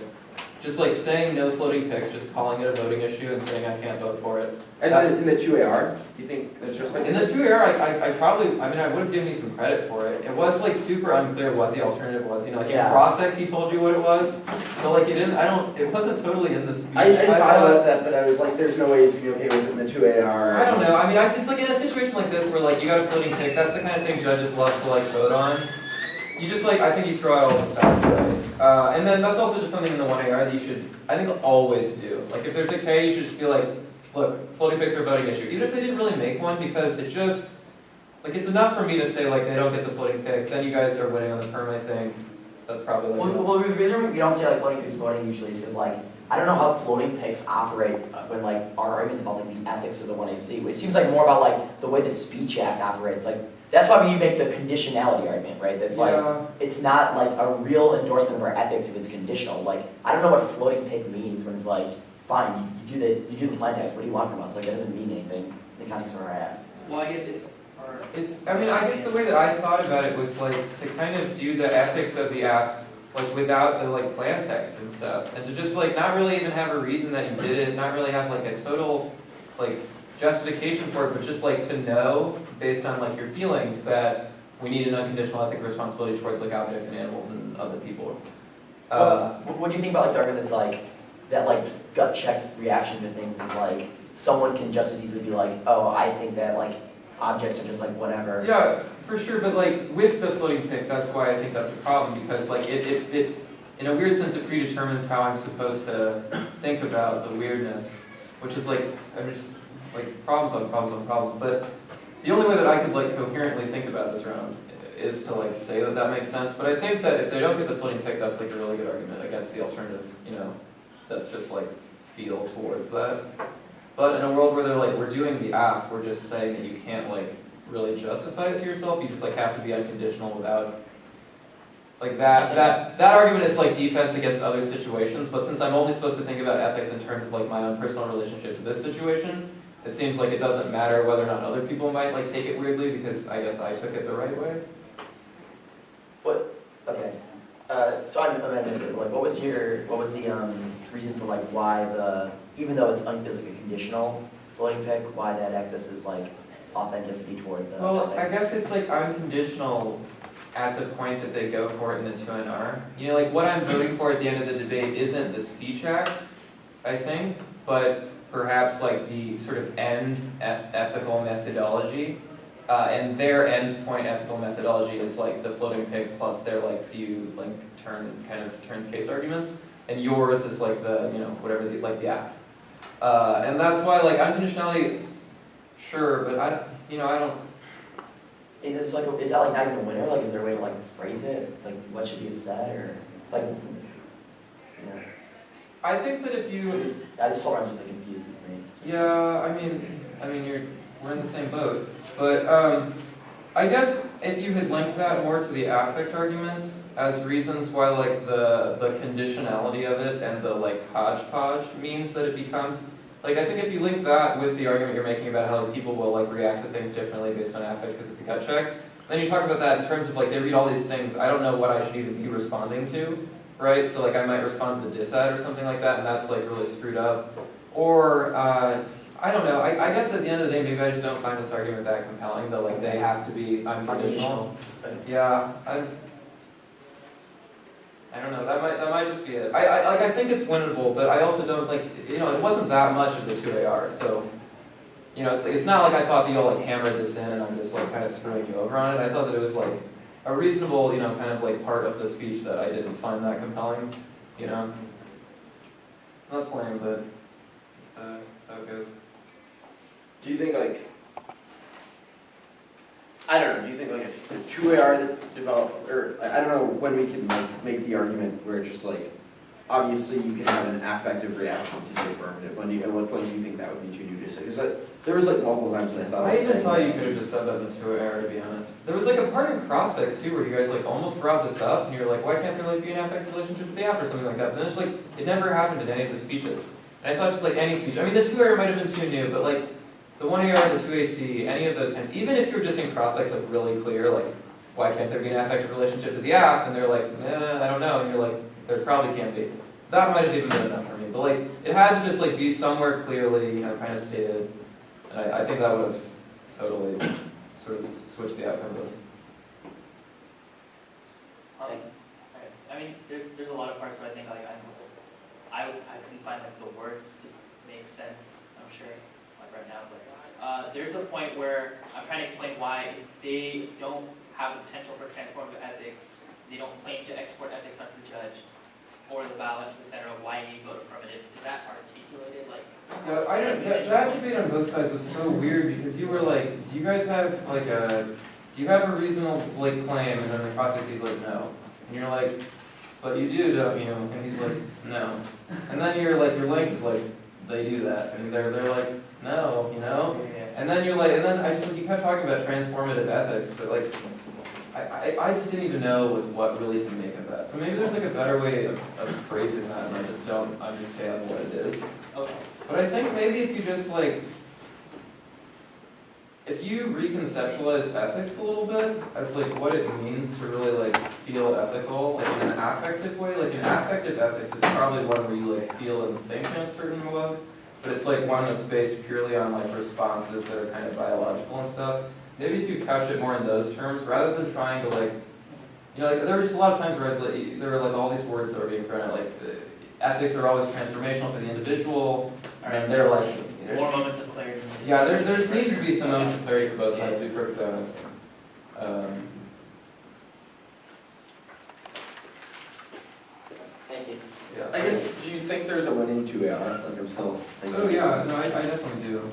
Just like saying no floating picks, just calling it a voting issue and saying I can't vote for it. And in the 2AR, do you think that's just like... In the 2AR, I probably, I mean, I would have given you some credit for it. It was like super unclear what the alternative was. You know, like in cross-sex he told you what it was, but like you didn't, it wasn't totally in the speech. I thought about that, but I was like, there's no way he's going to be okay with it in the 2AR. I don't know, I mean, I just like in a situation like this where like you got a floating pick, that's the kind of thing judges love to like vote on. You just like, I think you throw out all the stops, right? And then that's also just something in the 1AR that you should, I think, always do. Like if there's a K, you should just be like, look, floating picks are a voting issue. Even if they didn't really make one, because it just, like it's enough for me to say like they don't get the floating pick, then you guys are winning on the perm, I think. That's probably like... Well, the reason we don't say like floating picks voting usually is because like, I don't know how floating picks operate when like our arguments about like the ethics of the 1AC. It seems like more about like the way the Speech Act operates. Like that's why we make the conditionality argument, right? That's like, it's not like a real endorsement of our ethics if it's conditional. Like, I don't know what floating pick means when it's like, fine, you do the plain text, what do you want from us? Like, that doesn't mean anything in the context of our act. Well, I guess I mean, I guess the way that I thought about it was like to kind of do the ethics of the app like without the like plan text and stuff, and to just like not really even have a reason that you did it, not really have like a total like justification for it, but just like to know based on like your feelings that we need an unconditional ethical responsibility towards like objects and animals and other people. What do you think about like the argument that's like that like gut check reaction to things is like someone can just as easily be like, oh, I think that like objects are just like whatever. Yeah, for sure, but like with the floating pick, that's why I think that's a problem, because like it in a weird sense it predetermines how I'm supposed to think about the weirdness, which is like, I mean, just like problems on problems on problems. But the only way that I could like coherently think about this round is to like say that that makes sense. But I think that if they don't get the floating pick, that's like a really good argument against the alternative, you know, that's just like feel towards that. But in a world where they're like, we're doing the app, we're just saying that you can't like really justify it to yourself, you just like have to be unconditional without like that argument is like defense against other situations, but since I'm only supposed to think about ethics in terms of like my own personal relationship to this situation, it seems like it doesn't matter whether or not other people might like take it weirdly, because I guess I took it the right way. Okay. So I'm gonna miss it. Like, what was the reason for like why even though it's like a conditional floating pick, why that access is like authenticity toward the Well, I ethics. guess it's like unconditional at the point that they go for it in the 2NR. You know, like what I'm voting for at the end of the debate isn't the Speech Act, I think, but perhaps like the sort of end ethical methodology. And their end point ethical methodology is like the floating pig plus their like few like turns case arguments. And yours is like the, you know, whatever the, like the app. And that's why like unconditionality, sure, but I don't. Is that like not even a winner? Like, is there a way to like phrase it? Like, what should be said, or like, you know? I think that if you, I just told her I'm just like confused with me. yeah, I mean, we're in the same boat, but I guess if you had linked that more to the affect arguments as reasons why like the conditionality of it and the like hodgepodge means that it becomes. Like, I think if you link that with the argument you're making about how like, people will like react to things differently based on affect because it's a gut check, then you talk about that in terms of like they read all these things, I don't know what I should even be responding to, right? So like I might respond to the disad or something like that, and that's like really screwed up. Or, I don't know, I guess at the end of the day, maybe I just don't find this argument that compelling, that like they have to be unconditional. Yeah, I don't know. That might just be it. I think it's winnable, but I also don't think, you know, it wasn't that much of the 2AR. So, you know, it's not like I thought that you all like hammered this in and I'm just like kind of screwing you over on it. I thought that it was like a reasonable, you know, kind of like part of the speech that I didn't find that compelling. You know, that's lame, but it's how it goes. Do you think like, I don't know, do you think like if the 2AR that developed, or I don't know when we can like make the argument where it's just like, obviously you can have an affective reaction to the affirmative. At what point do you think that would be too nudistic? Because there was like multiple times when I thought I even thought you could have just said that in the 2AR, to be honest. There was like a part in cross-sex too where you guys like almost brought this up and you're like, why can't there like be an affective relationship with the app or something like that? But then it's like, it never happened in any of the speeches. And I thought just like any speech, I mean the 2AR might have been too new, but like the 1AR, the 2AC, any of those times, even if you're just in cross-sex like really clear, like why can't there be an affective relationship to the app? And they're like, I don't know, and you're like, there probably can't be. That might have even been enough for me, but like it had to just like be somewhere clearly, you know, kind of stated. And I think that would have totally sort of switched the outcome of this. Okay. I mean, there's a lot of parts where I think like I couldn't find like the words to make sense. I'm sure like right now, but there's a point where I'm trying to explain why if they don't have the potential for transformative ethics, they don't claim to export ethics onto the judge or the ballot to the center of why you vote affirmative. Is that articulated like? Yeah, I don't. That debate on both sides was so weird because you were like, do you guys have like do you have a reasonable like claim? And then the cross-sex he's like, no. And you're like, but you do, don't you? And he's like, no. And then you're like, your link is like, they do that, and they're like, no, you know. And then you're like, and then I just like you kept talking about transformative ethics, but like. I just didn't even know what really to make of that. So maybe there's like a better way of phrasing that, and I just don't understand what it is. Okay. But I think maybe if you just like, if you reconceptualize ethics a little bit as like what it means to really like feel ethical, like in an affective way, like an affective ethics is probably one where you like feel and think in a certain way, but it's like one that's based purely on like responses that are kind of biological and stuff. Maybe if you couch it more in those terms, rather than trying to like, you know, like there were just a lot of times where it's like, there were like all these words that were being thrown out, like ethics are always transformational for the individual, and they're like, more moments of clarity. Yeah, there just needs to be some moments of clarity for both sides, to be perfectly honest. Thank you. Yeah. I guess, do you think there's a winning 2AR? Like I'm still thinking. Oh yeah, no, I definitely do.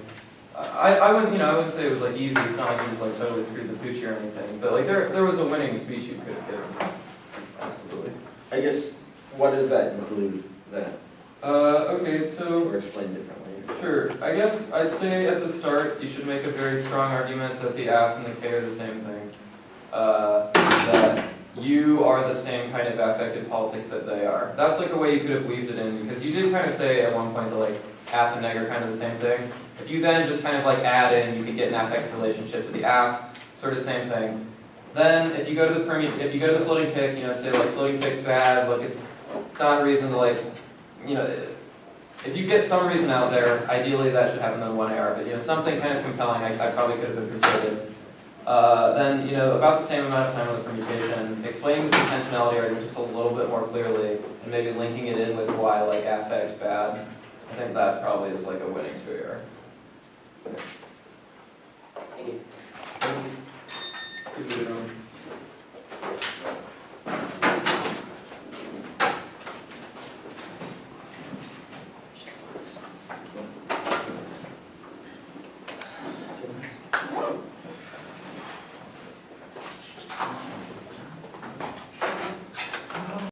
I wouldn't say it was like easy. It's not like you just like totally screwed the pooch or anything. But like there was a winning speech you could have given. Absolutely. I guess, what does that include then? Okay, so. Or explain differently. Sure. I guess I'd say at the start you should make a very strong argument that the AF and the K are the same thing. That you are the same kind of affective politics that they are. That's like a way you could have weaved it in, because you did kind of say at one point that like AF and neg are kind of the same thing. If you then just kind of like add in, you could get an affective relationship to the AF, sort of same thing. Then if you go to the if you go to the floating pick, you know, say like floating pick's bad, look, it's not a reason to like, you know, if you get some reason out there, ideally that should happen in one AR, but something kind of compelling, I probably could have been persuaded. Then, about the same amount of time with the permutation, explaining this intentionality argument just a little bit more clearly, and maybe linking it in with why like affect's bad. I think that probably is like a winning 2 AR.